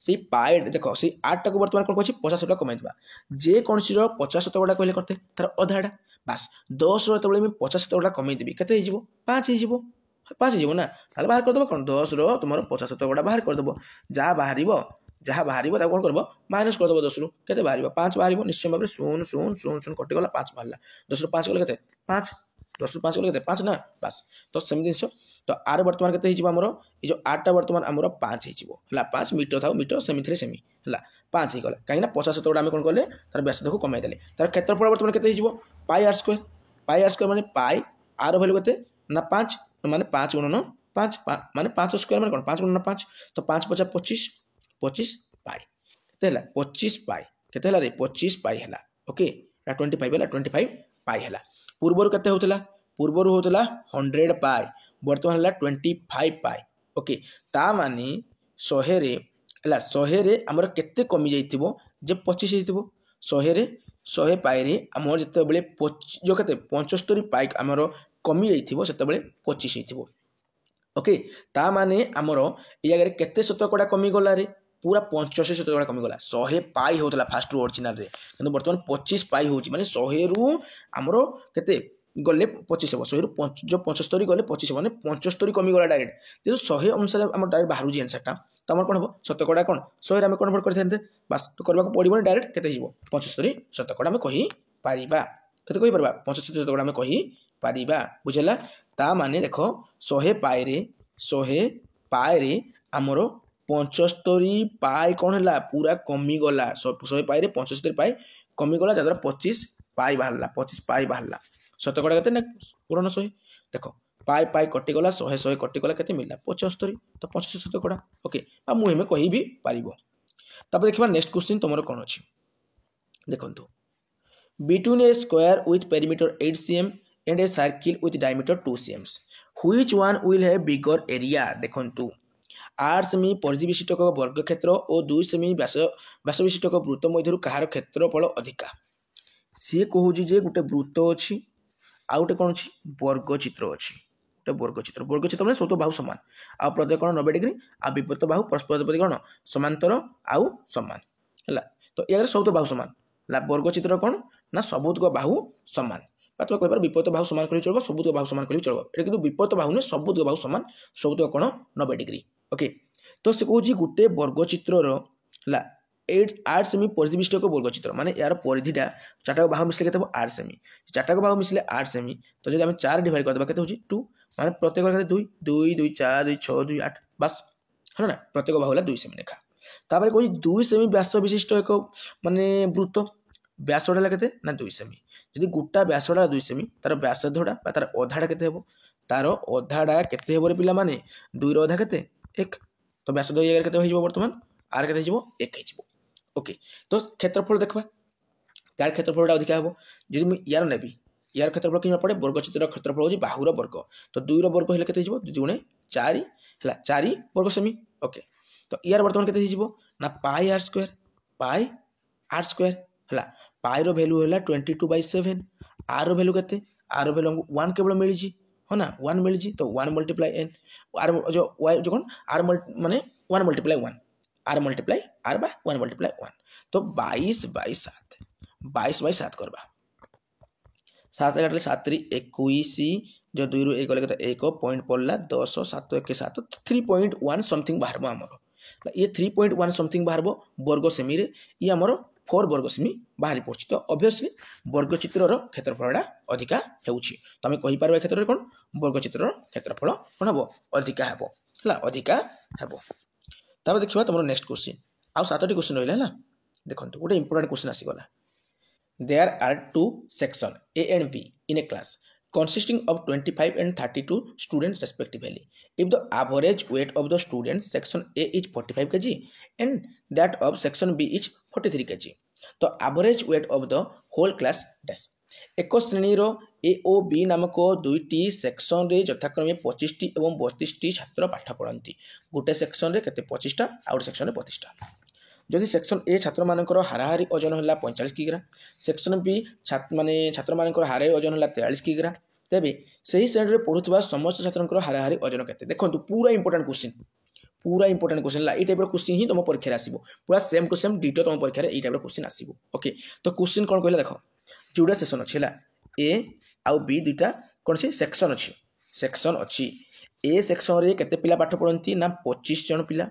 से पाए देख से 8 टाक बर्तमान कौन कह 50 शतकड़ा कमीदेवा जेकोसी 50 शतकड़ा कहले करते तार अधाटा बास 10 रो 50 शतकड़ा कमीदेवी के 5 हो 5 हो ना बाहर करदेव कौन 10 रो तुम 50 शतकड़ा बाहर करदेव जहाँ बाहर कौन कर माइनस करदेव 10 रु के बाहर 5 बाहर निश्चय भाव में 0 0 0 0 कटिगला 5 बाहर 10 रु 5 गले 5 10 रु 5 गले 5 ना बास तो सेम जिन तो आर बर्तमान के आमर ये जो 8टा बर्तमान आमर 5 है 5 मीटर था मीटर सेमी थे सेमी है 5 हो गला कहीं 50 शतकड़ा आम कौन कले तार व्यासार्ध को कमाई देले तार क्षेत्रफल बर्तमान के पाई आर स्क्वायर माने पाई आर भैल्यू के ना 5 माने 5 गुणन 5 माने 5 स्क्वायर माने कौन 5 गुणन 5 तो 5 50 25 25 पाई के 25 पाई के 25 पाई है ओके 25 है 25 पाई है पूर्वर के पूर्वर होता 100 पाई बर्तमान है 25 पाई ओके ता माने 100 रे 100 रे आमर केते कमी जाइथिबो जे 25 होइथिबो 100 रे 100 पाई रे आमर जते बेले जो केते 75 पाई आमर कमी जाइथिबो सेते बेले 25 होइथिबो ओके ता माने आमर ए जगह केते शतकड़ा कमी गला रे पूरा 85 शतकड़ा कमीगला 100 पाई होता फास्ट रू ओरिजिनल रे किंतु बर्तमान 25 पाई होची माने 100 रु आमरो केते गले 25 हो 100 रु जो 75 गले 25 माने 75 कमीगला डायरेक्ट जे 100 अनुसार आम डायरेक्ट बाहर जी आंसर टा तो आम कौन हम शतकड़ा कौन 100 आम कन्वर्ट करते बास तो करबा पड़ो डायरेक्ट केते हिबो 75 शतकड़ा आम कहि पारिबा केते कहि परबा 75 शतकड़ा आम कहि पारिबा बुझला ता माने देखो 100 पाई रे आमरो 75 पाई कौन है पूरा कमीगला 100 पाई रे 75 पाई कमीगला जहाँ 25 पाई बाहर 25 पाई बाहर शतकड़ा के पूर्ण 100 देख पाई पाई कटिगला 100 100 कटिगला के मिलला 75 तो 25 शतकड़ा ओके मुझे कहि भी पार देखा नेक्स्ट क्वेश्चन तुम कौन अच्छी देखो between A square with perimeter 8 cm and a circle with diameter 2 cm which one will have bigger area देखो 8 सेमी परिधि विशिष्टक वर्ग क्षेत्र और 2 सेमी व्यास विशिष्टक वृत्त मध्य कहार क्षेत्रफल अधिका सी कहूँ जे गोटे वृत्त अच्छी आउ गोटे कौन अच्छी वर्गचित्र अच्छी गोटे वर्गचित्र मैंने सब बाहु सामान आ प्रत्येक कौन 90 डिग्री आ विपरीत बाहु परस्पर प्रति कौन समांतर आउ सामान है तो या सब बाहु सामान वर्गचित्र कौन ना सबुतक बाहु सामान तुम कह विपरीत बाहु सामान कर चलो सबुतक बाहु सामान कर चलो ये कि विपरीत बाहु नहीं सबुतक बाहु सामान सबुतक कौन 90 डिग्री ओके तो से कहूँ गोटे वर्गचित्र 8 सेमी परिधि विशिष्ट वर्गचित्र माने यार परिधिटा 4टा बाहु मिसले के 8 सेमी 4टा बाहु मिसले 8 सेमी तो जब 4 डिवाइड करदेबा के 2 माने प्रत्येक 2 2 2 4 2 6 2 8 बस है ना प्रत्येक बाहु 2 सेमी लेखा तापर कहूँ 2 सेमी व्यास विशिष्ट एक माने वृत्त व्यासटा के ना 2 सेमी जदि गोटा व्यासटा 2 सेमी तार व्यासार्धटा तार अधाटा के तार अधाटा के पिला माने 2 रो अधा के 1 तो व्यासार्ध ये के बर्तमान आर के 1 ओके तो क्षेत्रफल देखा यार क्षेत्रफल अधिका हम जब मुझे यार नेबी यार क्षेत्रफल कि पड़े वर्गचित्र क्षेत्रफल हूँ बाहुर वर्ग तो 2 रो वर्ग हेल्ले के 2 गुणे 4 है 4 वर्ग सेमी ओके तो यार बर्तमान के ना पाई आर स्क्वायर है पाई रो वैल्यू है 22/7 आर रो वैल्यू के आर वैल्यू हमको 1 केवल मिली है ना 1 मिली तो 1 मल्टीप्लाई एन आर जो वाई जो कौन आर माने 1 मल्टीप्लाई 1 आर मल्टीप्लाई आर बा 1 मल्टीप्लाई 1 तो 22/7 करवा 7 काटे 7 3 21 जो 2 रु 1 गले 1 पॉइंट पड़ला 10 7 1 7 3.1 समथिंग बाहर आमर ये 3.1 समथिंग बाहर वर्ग सेमी रे ये आमर 4 वर्ग सेमी बाहरी पड़ी तो ऑब्वियसली वर्गचित्र क्षेत्रफलटा अधिका होउछि तो आम कहि पारबा क्षेत्र कौन वर्गचित्र क्षेत्रफल कौन हम अधिका है अधिका है तब देखा तुम नेक्स्ट क्वेश्चन आउ 7टी क्वेश्चन रहा है देखो गोटे इंपोर्टेंट क्वेश्चन आसीगला there are 2 section A and B in a class consisting of 25 and 32 students respectively. If the average weight of the students section A is 45 kg and that of section B is 43 kg, the average weight of the whole class dash एक श्रेणीर ए O B नामक दुईटी section रे यथाक्रमे 25टी एवं 32टी छात्र पाठ पढ़ती गोटे section रे केते 25टा आउट सेक्शन रे 25टा जदि सेक्शन ए छात्र मानकर हाराहारी ओजन है 45 किग्रा सेक्शन बी छात्र मानकर हाराहारी ओजन है 43 किग्रा तेबे सही श्रेणी रे पढ़ुवा समस्त छात्र हाराहारी ओजन केते देखंतु पूरा इंपोर्टेंट क्वेश्चन ला टाइप क्वेश्चन ही तुम परीक्षा आसो पूरा सेम टू सेम डिटो तुम परीक्षा ये टाइप क्वेश्चन आसो ओके तो क्वेश्चन कौन कहला देख जोड़ा सेक्शन अच्छी है ए आउ बी दुईटा कौन सी सेक्शन अच्छी ए सेक्शन रे केते पिला पाठ पढ़ती ना 25 जन पिला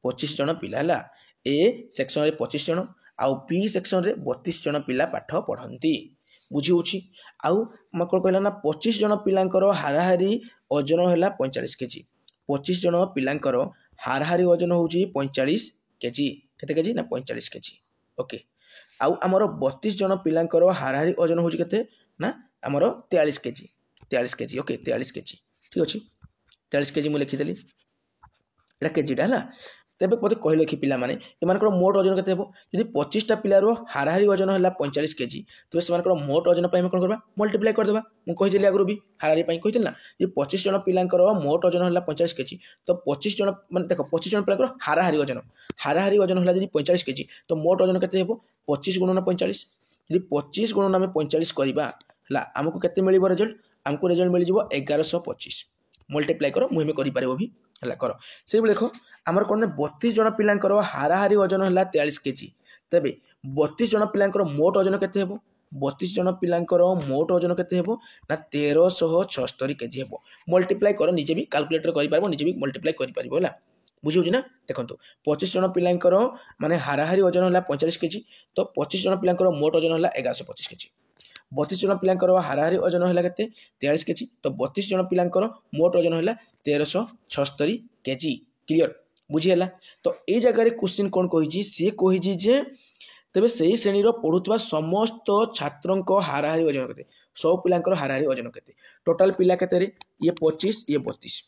25 जन पिला है ए सेक्शन रे 25 जन आउ बी सेक्शन रे 32 जन पिला पाठ पढ़ती बुझी होची आउ कौन कहला ना 25 जन पिलांकर हाराहारी ओजन है 45 केजी 25 जन पिलांकर हाराहारी ओजन होची 45 केजी केते केजी ना 45 केजी ओके आउ आमर 32 जन पिलांकर हाराहारी ओजन होची केते ना आमर 43 केजी ओके 43 केजी ठीक अछि 43 केजी मु लिखि देली एटा केजीटा हला तेबे मते कहले कि पिला माने एमानकर मोट ओजन केते हेबो यदि 25टा पिलारो हाराहारी ओजन हला 45 केजी तो सेमानकर मोट ओजन पय हम कोन करबा मल्टीप्लाई कर देबा मु कहि देली आगरो भी हाराहारी पय कहितल ना जे 25 जन पिलांकर मोट ओजन हला 50 केजी तो 25 जन माने देखो 25 जन पिलांकर हाराहारी ओजन हला यदि 45 केजी तो मोट ओजन केते हेबो 25 गुणन 45 यदि 25 गुणन हम 45 करबा हला हमको केते मिलिबो रिजल्ट हमको रिजल्ट मिल जिवो 1125 मल्टीप्लाई करो मुहिमे करि पारेबो भी हला करो से देखो आमर कोन 32 जन पिलांकर हाराहारी ओजन हला 43 केजी तबे 32 जन पिलांकर मोट ओजन केते हेबो 32 जन पिलांकर मोट ओजन केते हेबो ना 1376 केजी हेबो मल्टीप्लाई करो निजे भी कैलकुलेटर करि पारबो निजे भी मल्टीप्लाई करि पारबो हला बुझी होची ना देखंतु 25 जन पिलांकर माने हाराहारी ओजन हला 45 केजी तो 25 जन पिलांकर मोट ओजन हला 1125 केजी 32 जन पिलांकर हाराहारी ओजन हला केते 43 केजी तो 32 जन पिलांकर मोट ओजन हला 1376 केजी क्लियर बुझी हला तो ए जगह रे क्वेश्चन कोन कहिजी से कहिजी जे तबे सही श्रेणी रो पढुतबा समस्त छात्रों को हाराहारी ओजन केते सब पिलांकर हाराहारी ओजन केते टोटल पिला केते रे ये 25 ये 32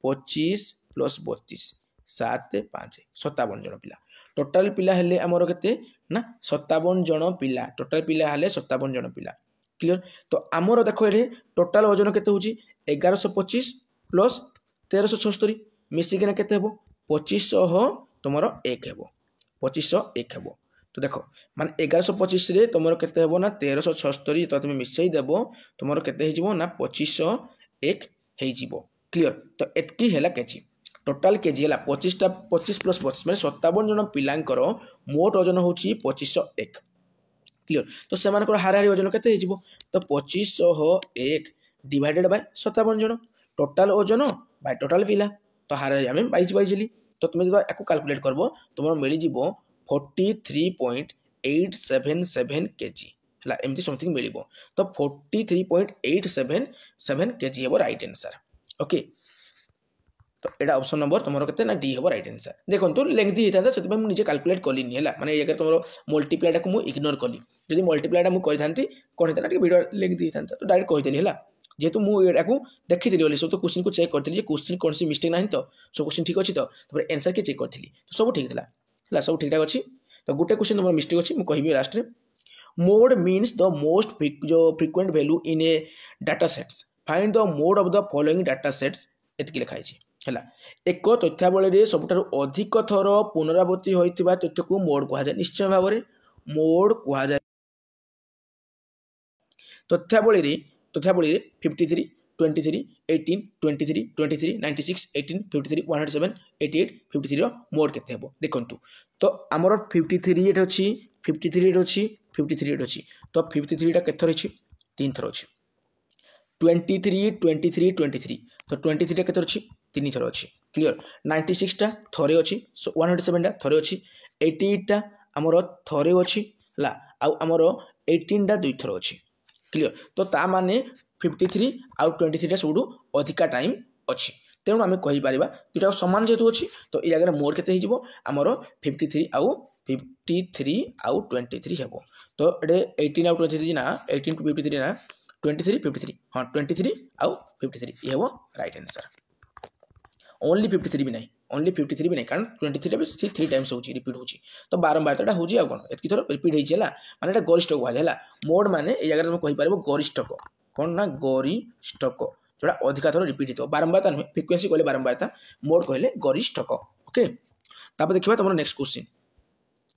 25 प्लस 32 7 5 57 जन पिला टोटल पिला हेले हमरो केते ना 57 जन पिला टोटल पिला हेले 57 जन पिला क्लियर तो हमरो देखो एठे टोटल ओजन केते होची 1125 प्लस 1376 मिसी के केते हेबो 2500 तुमरो 1 हेबो 2501 हेबो तो देखो माने 1125 रे तुमरो केते हेबो ना 1376 तो तुम मिसई देबो तुमरो केते हे जिवो ना 2501 हे जिवो क्लियर तो एतकी हेला केजी टोटल केजी है 25 प्लस 25 मैंने 57 जन पिलांकर मोट ओजन होची 2501 क्लियर तो से हाराहारी ओजन केते हेजिवो तो 2501 डिवाइडेड बाय 57 जन टोटल ओजन बाय टोटल पिला तो हाराहारी आमे 22 बाइजली तो तुम जब याकू कैलकुलेट करबो तुमरो मिली जिवो 43.877 केजी हला एमती समथिंग मिलिबो तो 43.877 केजी हेबो राइट आंसर ओके तो एटा ऑप्शन नंबर तुमरो केते ना डी हेबो राइट आंसर देखो तो लेंथी हितांता सेते मैं निजे कैलकुलेट कलिनी हला माने ये तुमरो मल्टीप्लाई टा को मु इग्नोर कली जदी मल्टीप्लाई टा मु कहि थांती कोन हेता टिके वीडियो लेंथी हितांता तो डायरेक्ट कहि देली हला जेतु मु एटा को देखि दिली ओली सब तो क्वेश्चन को चेक करथिली जे क्वेश्चन कोन सी मिस्टेक नाही तो सब क्वेश्चन ठीक अछि तो तबरे आंसर के चेक करथिली तो सब ठीक थिला हला सब ठीक ठाक अछि तो गुटे क्वेश्चन तुमरो मिस्टेक अछि मु कहिबी लास्ट रे मोड मीन्स द मोस्ट जो frequent value in a data sets find the mode of the following data sets एतकी लिखा अछि हला एक तथ्यावली रे सबठारु अधिक थर पुनरावृत्ति होइतिबा तथ्य को मोड कहा जाय निश्चय भाव रे मोड कहा जाय तथ्यावली रे 53 23 18 23 23 96 18 53 107 88 53 रो मोड केते हेबो देखंतु तो हमर 53 एट अछि 53 एट अछि 53 एट अछि तो 53 टा केथर अछि तीन थर अछि 23 23 23 तो 23 टा केथर अछि तीन थर अछि क्लियर 96 टा थरे अछि 107 टा थरे अछि 88 टा हमर थरे अछि ला आ हमर 18 टा दुई थर अछि क्लियर तो ता माने 53 आउ 23 टा सबडू अधिका टाइम अछि तेणु आमे कहि परिबा दुटा समान जेतु अछि तो ए जगह मोड केते हिजिवो हमर 53 आउ 23 हेबो तो एडे 18 आउ 23 ना 18 टू 53 ना 23 53 हां 23 आउ 53 ये हेबो राइट आंसर ओनली 53 भी नहीं ओनली 53 भी नहीं कारण 23 भी 3 टाइम्स होची रिपीट होची तो बारंबारता होची आ कोन एतकी थोर रिपीट हेची हला माने एटा गरिष्ठ को हला मोड माने ए जगह तुम कहि परबो गरिष्ठक कोन ना गरिष्ठक जोड़ा अधिका थोर रिपीट हितो बारंबारता नुहे फ्रिक्वेंसी कहले बारंबारता मोड कहले गरिष्ठक ओके तापर देखिबा तमरो नेक्स्ट क्वेश्चन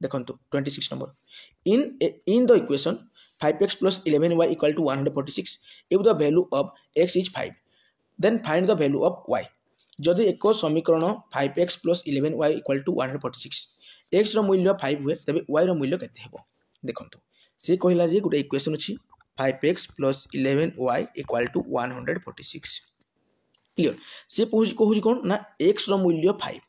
देखंतु 26 number in the equation 5x plus 11y equal to 146 if the value of x is 5 then find the value of y जदि एक समीकरण 5x plus 11y equal to 146 x रो मूल्य 5 हुए तबे y रो मूल्य केते हेबो देखंतु से कहिला जे गुटे इक्वेशन अछि 5x plus 11y equal to 146 clear से कहूँ कौन ना x रो मूल्य 5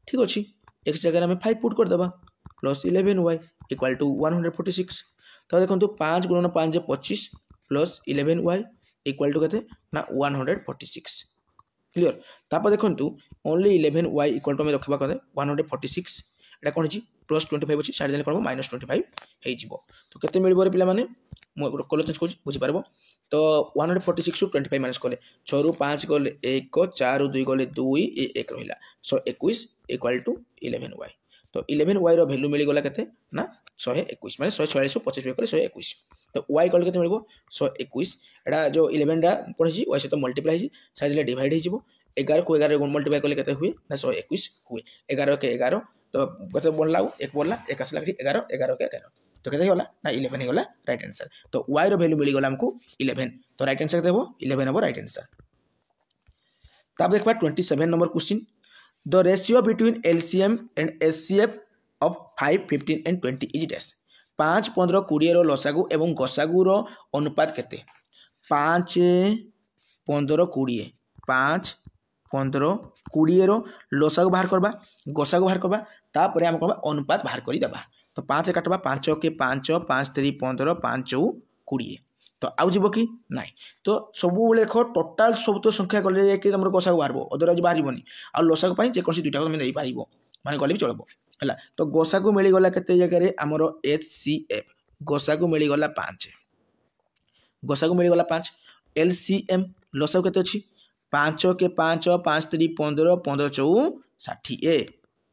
ठीक अच्छे x जगह में 5 पुट कर देबा प्लस 11y इक्वल टू 146 तो देखो 5 गुणन 5 25 प्लस 11y इक्वल टू केते ना 146 क्लियर तापर देखो ओनली 11y इक्वल टू में रखबा कते 146 एटा कोन छी प्लस 25 अछि साइड देले करबो माइनस 25 हे जिवो तो केते मिलबो रे पिला माने मो कलर चेंज कोछि बुझि पारबो तो 146 टू 25 माइनस कले 6 रु 5 गले 1 4 रु 2 गले 2 ए 1 रहिला 121 इक्वल टू 11y तो 11y रो वैल्यू मिली गला केते ना 121 माने 146 25 करे 121 तो y इक्वल केते मिलबो 121 एडा जो 11 डा कोन छी y से तो मल्टीप्लाई छी साइज ले डिवाइड हे जिवो 11 को 11 गुण मल्टीप्लाई करले केते हुए ना 121 हुए 11 के 11 तो केते बनला एक बोलला एक असला 11 11 के 11 तो केते होला ना 11 होला राइट आंसर तो y रो वैल्यू मिली गला हमको 11 तो राइट आंसर देबो 11 हबो राइट आंसर तब देखबा 27 number question the ratio between LCM and SCF of 5 15 and 20 is dash 5 15 20 रो लसागु एवं गसागु रो अनुपात केते 5 15 20 5 15 20 रो लसागु बाहर करबा गसागु बाहर करबा तापरे हम करबा अनुपात बाहर करी देबा तो 5 काटबा 5 के 5 5 3 15 5 20 तो आउ जीवो कि नाही तो सबु बेले देखो टोटल सब तो संख्या गले कि हमर गसागु बाहरबो अदरवाइज बाहरिबोनी आ लसागु पई जे कोनसी दुटा को नै पारिबो माने गले भी चलबो हला तो गसागु मिली गला केते जगह रे हमरो HCF गसागु मिली गला 5 गसागु मिली गला 5 LCM लसागु केते अछि 5 के 5 5 3 15 15 4 60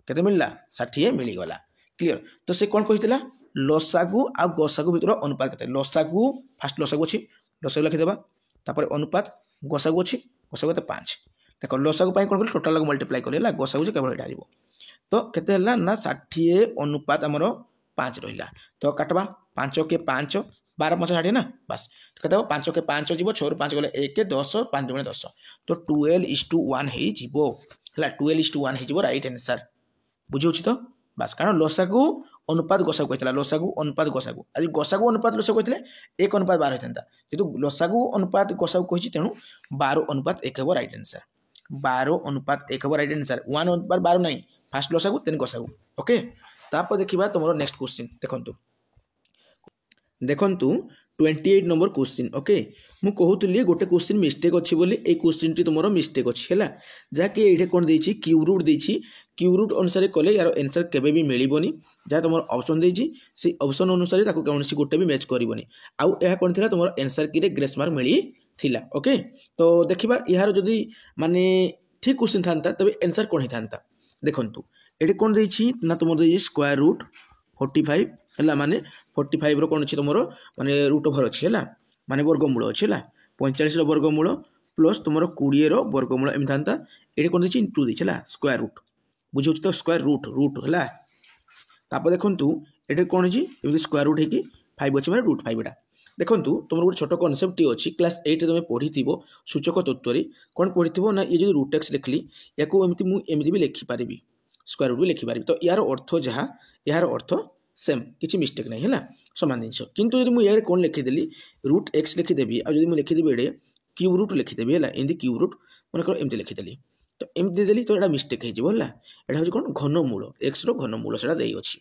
केते मिलला 60 मिली गला क्लियर तो से कोन कहितला लसागु आ गसागु भितर अनुपात केते लसागु फास्ट लसागु अछि लसागु लिखि देबा तापर अनुपात गसागु अछि गसागु ते 5 देखो लसागु पई कोन टोटल मल्टीप्लाई करला गसागु जे केवल एटा आइबो तो केते हला ना 60 अनुपात हमरो 5 रहिला तो काटबा 5 के 5 12 5 60 ना बस तो केते 5 के 5 जीवो 6 रु 5 गले 1 के 10 5 गुणे 10 तो 12:1 हे जीवो हला 12:1 हे जीवो राइट आंसर बुझिउछि तो बस कारण लसागु अनुपात गसागु कहतला लसागु अनुपात गसागु आज गसागु अनुपात लसागु कहतले 1 अनुपात 12 हेतंता जेतु लसागु अनुपात गसागु कहिछि तेनु 12 अनुपात 1 हेबो राइट आंसर 12 अनुपात 1 हेबो राइट आंसर 1 अनुपात 12 नहीं फास्ट लसागु तेन गसागु ओके तापर देखिबा तमरो नेक्स्ट क्वेश्चन देखंतु 28 नंबर क्वेश्चन ओके मु कहूतली गोटे क्वेश्चन मिस्टेक अछि बोली ए क्वेश्चन टी तमरो मिस्टेक अछि हैला जाके एठे कोन देछि क्यू रूट अनुसार कले यार आंसर केबे भी मिलिबोनी जा तमरो ऑप्शन देछि से ऑप्शन अनुसार ताको कोनसी गोटे भी मैच करिवोनी आउ एहा कोन थिला तमरो आंसर की रे ग्रेस मार्क मिली थिला ओके तो देखिबा यार जदी माने ठीक क्वेश्चन थांता तबे आंसर कोन ही थांता देखंतु एठे कोन देछि ना तमरो देछि स्क्वायर रूट 45 हैला माने 45 रो कोन अछि तमरो माने रूट ओवर अछि हैला माने वर्गमूल अछि हैला 45 रो वर्गमूल प्लस तमरो 20 रो वर्गमूल एम थांता एठी कोन देछि इनटू देछि हैला स्क्वायर रूट बुझिउ तो स्क्वायर रूट हैला तापर देखंतु एठी कोन अछि एमि स्क्वायर रूट हेकी 5 अछि माने रूट 5 एटा देखंतु तमरो गोटे छोट कांसेप्ट अछि क्लास 8 रे तमे पढिथिबो सूचक तत्व रे कोन पढिथिबो ना ये जे रूट x लिखली याको एमति भी लिखि पारिबी स्क्वायर रूट भी लिखि पारिबी तो यार अर्थ जहा यार अर्थ सेम किछि मिस्टेक नै हैला समान जिंस किंतु यदि मु यार कोन लिखि देली रूट x लिखि देबी आ यदि मु लिखि देबी एडे क्यूब रूट लिखि देबी हैला इन द क्यूब रूट मन कर एमति लिखि देली तो एमति देली तो एडा मिस्टेक हे जिवो हैला एडा हो कोन घनमूल x रो घनमूल सेडा देई अछि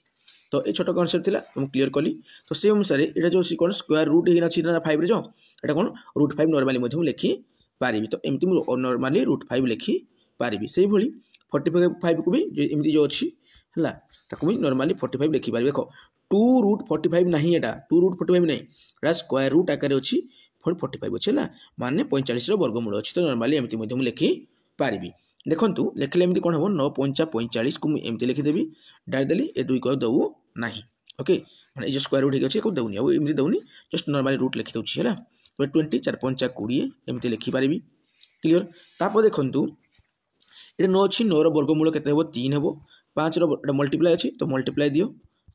तो ए छोट कांसेप्ट थिला हम क्लियर कली तो से अनुसार एडा जो कोन स्क्वायर रूट हिना छी ना 5 रे जो एडा कोन रूट 5 नॉर्मली मध्यम लिखि पारिबी तो एमति मु नॉर्मली रूट 5 लिखि पारिबी सेही भली 45 को भी एमति जो अछि हला ताको भी नॉर्मली 45 लिखि पारिबे देखो 2 रूट 45 नहीं एटा 2 रूट 45 नहीं एटा स्क्वायर रूट आकार अछि 45 अछि हला माने 45 रो वर्गमूल अछि तो नॉर्मली एमति मध्यम लिखि पारिबी देखु लिखले एमती कौन हम 9 पंचा 45 को मुझे लिखिदेवी डायरेक्ट देली ए 2 को दऊ ना ओके मैंने जो स्क्वायर रूट होगी दौनी आमती दौनी जस्ट नॉर्मली रूट लिखि दूसरी है तो 20 4 पंचा 20 एमती लिखिपारि क्लीयर तापर देखु ये 9 अच्छी 9 वर्गमूल के 3 हम 5 मल्टीप्लाई अच्छी तो मल्टीप्लाई दियो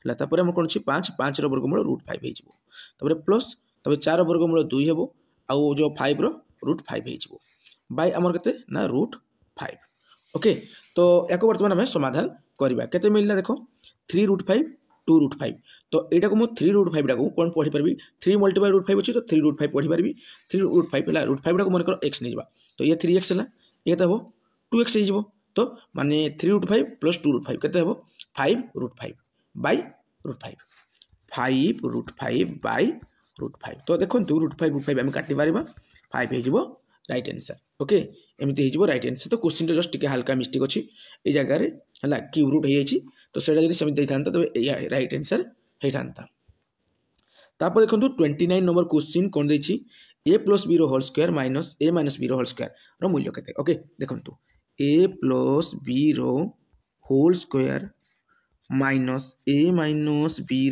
है कौन अच्छी 5 वर्गमूल रूट 5 हो प्लस 4 वर्गमूल 2 हम आउ जो 5 रूट 5 हो बाय आमर के ना रूट 5 ओके तो या बर्तमान आम समाधान करवा के मिलना देख 3 रूट 5 2 रूट 5 तो यहाँ को 3 रूट 5 टाक कौन पढ़ी पारि 3 मल्टीप्लाई रूट 5 अच्छी तो 3 रूट 5 पढ़ी पारि 3 रूट 5 है रूट 5 टाक मन कर एक्स नहीं तो ये 3x है ये हम 2x हो तो माने 3 रूट 5 प्लस 2 रूट 5 के 5 root 5 by root 5 5 root 5 by root 5 तो देखो रूट 5 आम काटि पार 5 हो राइट आंसर ओके एमती हो राइट आंसर तो क्वेश्चन तो जस्ट हल्का मिस्टेक अच्छी ये जगह है क्यूब रूट हो तो सेटा जब सेमती था तो राइट आंसर होता तापर देखो 29 नंबर क्वेश्चन कौन देछि a plus b whole square minus a minus b whole square मूल्य केते ओके देखो a plus b whole square minus a minus b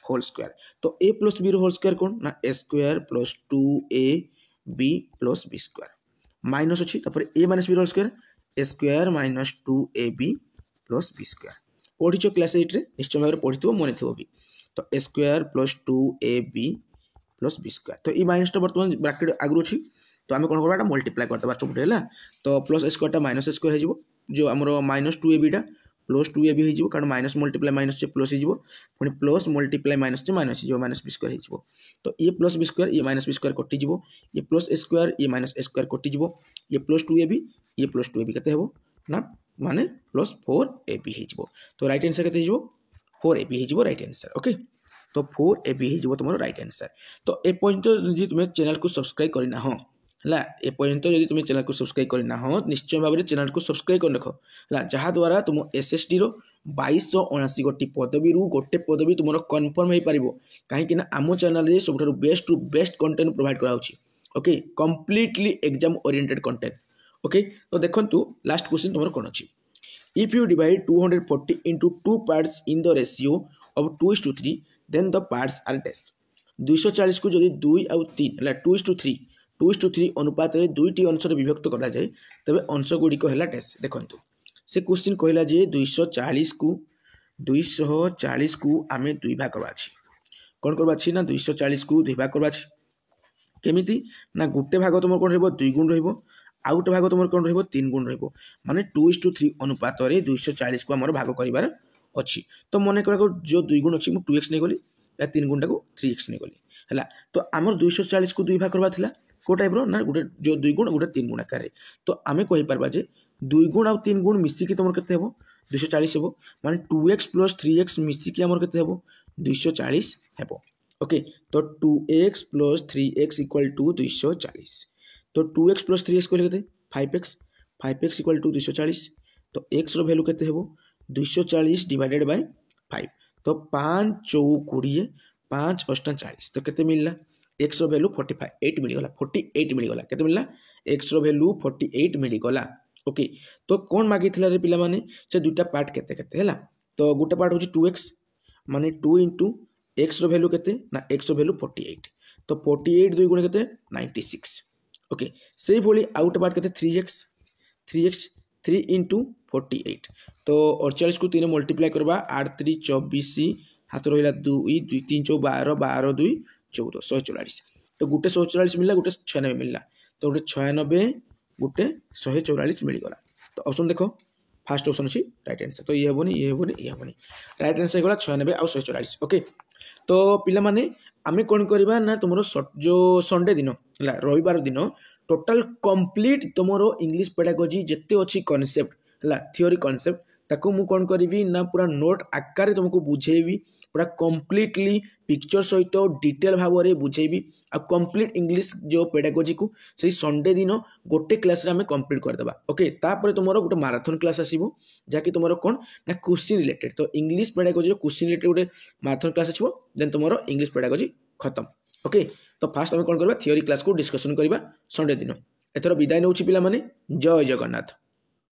whole square तो a plus b whole square कौन ना a square plus 2a b plus b square minus अच्छी a minus b whole square a square minus 2ab plus b square पढ़ी class 8 निश्चय भाव में पढ़ी मन थो भी तो a square plus 2ab plus b square तो ये माइनस बर्तमान ब्रैकेट आगु अच्छी तो आम कौन करवा मल्टीप्लाई करदे सब है तो प्लस ए स्क्वायर माइनस ए स्क्वायर हो जो आम माइनस 2ab प्लस 2ab हो कारण माइनस मल्टीप्लाई माइनस से प्लस हो पुणी प्लस मल्टीप्लाई माइनस से माइनस हो माइनस बी स्क्वायर हो तो ये प्लस बी स्क्वायर ये माइनस बी स्क्वायर कटिज ये प्लस ए स्क्वायर ये माइनस ए स्क्वायर कटिज ये प्लस 2ab ये प्लस 2ab के ना माने प्लस 4ab हो तो राइट आंसर के 4ab हो राइट आंसर ओके तो 4ab हो तुम राइट आंसर तो ए पॉइंट जो तुम चैनल को सब्सक्राइब करना हो है ए पर्यंत जब तुम चैनल को सब्सक्राइब करना हो निश्चय भाव में चैनल को सब्सक्राइब कर रख है जहाद्वारा तुम एसएसटी 2279 गोटी पदवी गोटे पदवी तुम कन्फर्म हो पार कहीं आम चैनल सब best to best content provide कराऊँगी okay completely exam oriented content okay तो देखो लास्ट क्वेश्चन तुम कौन अच्छी if you divide 240 into 2 parts in the ratio of 2:3 then the parts are dash 240 को जब 2 और 3 है 2:3 अनुपात में दुईटी अंश विभक्त करा जाए तबे अंश गुड़िक है डैश देखो से क्वेश्चन कहला जे 240 को आम दुई भाग करवा कौन करवा ना 240 को दुई भाग करवा केमिति ना गोटे भाग तुम कौन रही 2 गुण रही आउ गोटे भाग तुम कौन रही 3 गुण रही माने 2:3 अनुपात में 240 को आम भाग कर अच्छी तो मन कर जो 2 गुण अच्छी 2x नहीं गली या 3 गुणटा को 3x नहीं गली है तो आमर 240 को दुई भाग करवा को टाइप ना गोटे जो 2 गुण गोटे 3 गुण आकार तो आम कहीपर जे 2 गुण आउ 3 गुण मिसिकी तुम के 240 हे माने 2x प्लस 3x मिसिकी आमर के 240 हे ओके तो 2x plus 3x equal to 240 तो 2x प्लस 3x कहले 5x इक्वल टू 240 तो x रो वैल्यू केते हेबो 240 डिवाइडेड बाय 5 तो 5 चौक 20 5 8 40 तो केते मिलला x रो वैल्यू 48 मिलगला 48 मिलगला केते मिलला x रो वैल्यू 48 मिलगला ओके तो कौन मागी थिला रे पिला माने से दुटा पार्ट केते केते हैला तो गोटे पार्ट होची 2x माने 2 into x रो वैल्यू केते ना x रो वैल्यू 48 तो 48 2 गुण केते 96 ओके सेही भली आउट पार्ट केते 3x 3 into 48 तो 48 को 3 मल्टीप्लाई करबा 8 3 24 हाथ रहिला 2 2 3 4 12 12 2 14 144 तो गोटे 144 मिलला गोटे 96 मिलला तो गोटे 96 गोटे 144 मिलगला तो ऑप्शन देखो फास्ट ऑप्शन अच्छी राइट आंसर तो ये हेबनी राइट आंसर गला 96 और 144 ओके तो पिला माने आमे कोन करबा ना तुमरो जो संडे दिन है रविवार दिन टोटाल कंप्लीट तुमरो इंग्लिश पेडागोजी जिते अच्छी कॉन्सेप्ट है थियोरी कॉन्सेप्ट ताको मु कौन करी ना पूरा नोट आकार तुमको बुझेबी पूरा कंप्लीटली पिक्चर सहित डिटेल भाव में बुझेबी आ कंप्लीट इंग्लिश जो पेडागोजी को सही संडे दिन गोटे क्लास आम कंप्लीट करदेबा ओके तापर तुमरो गोटे माराथन क्लास आसीबो जाकि तुमरो कौन ना क्वेश्चन रिलेटेड तो इंग्लिश पेडागोजी क्वेश्चन रिलेटेड गोटे माराथन क्लास आसीबो देन तुमरो इंग्लिश पेडागोजी खत्म ओके तो फास्ट आम कौन करबा थियोरी क्लास को डिस्कशन करबा संडे दिन एथर विदाय नउछि पिला माने जय जगन्नाथ।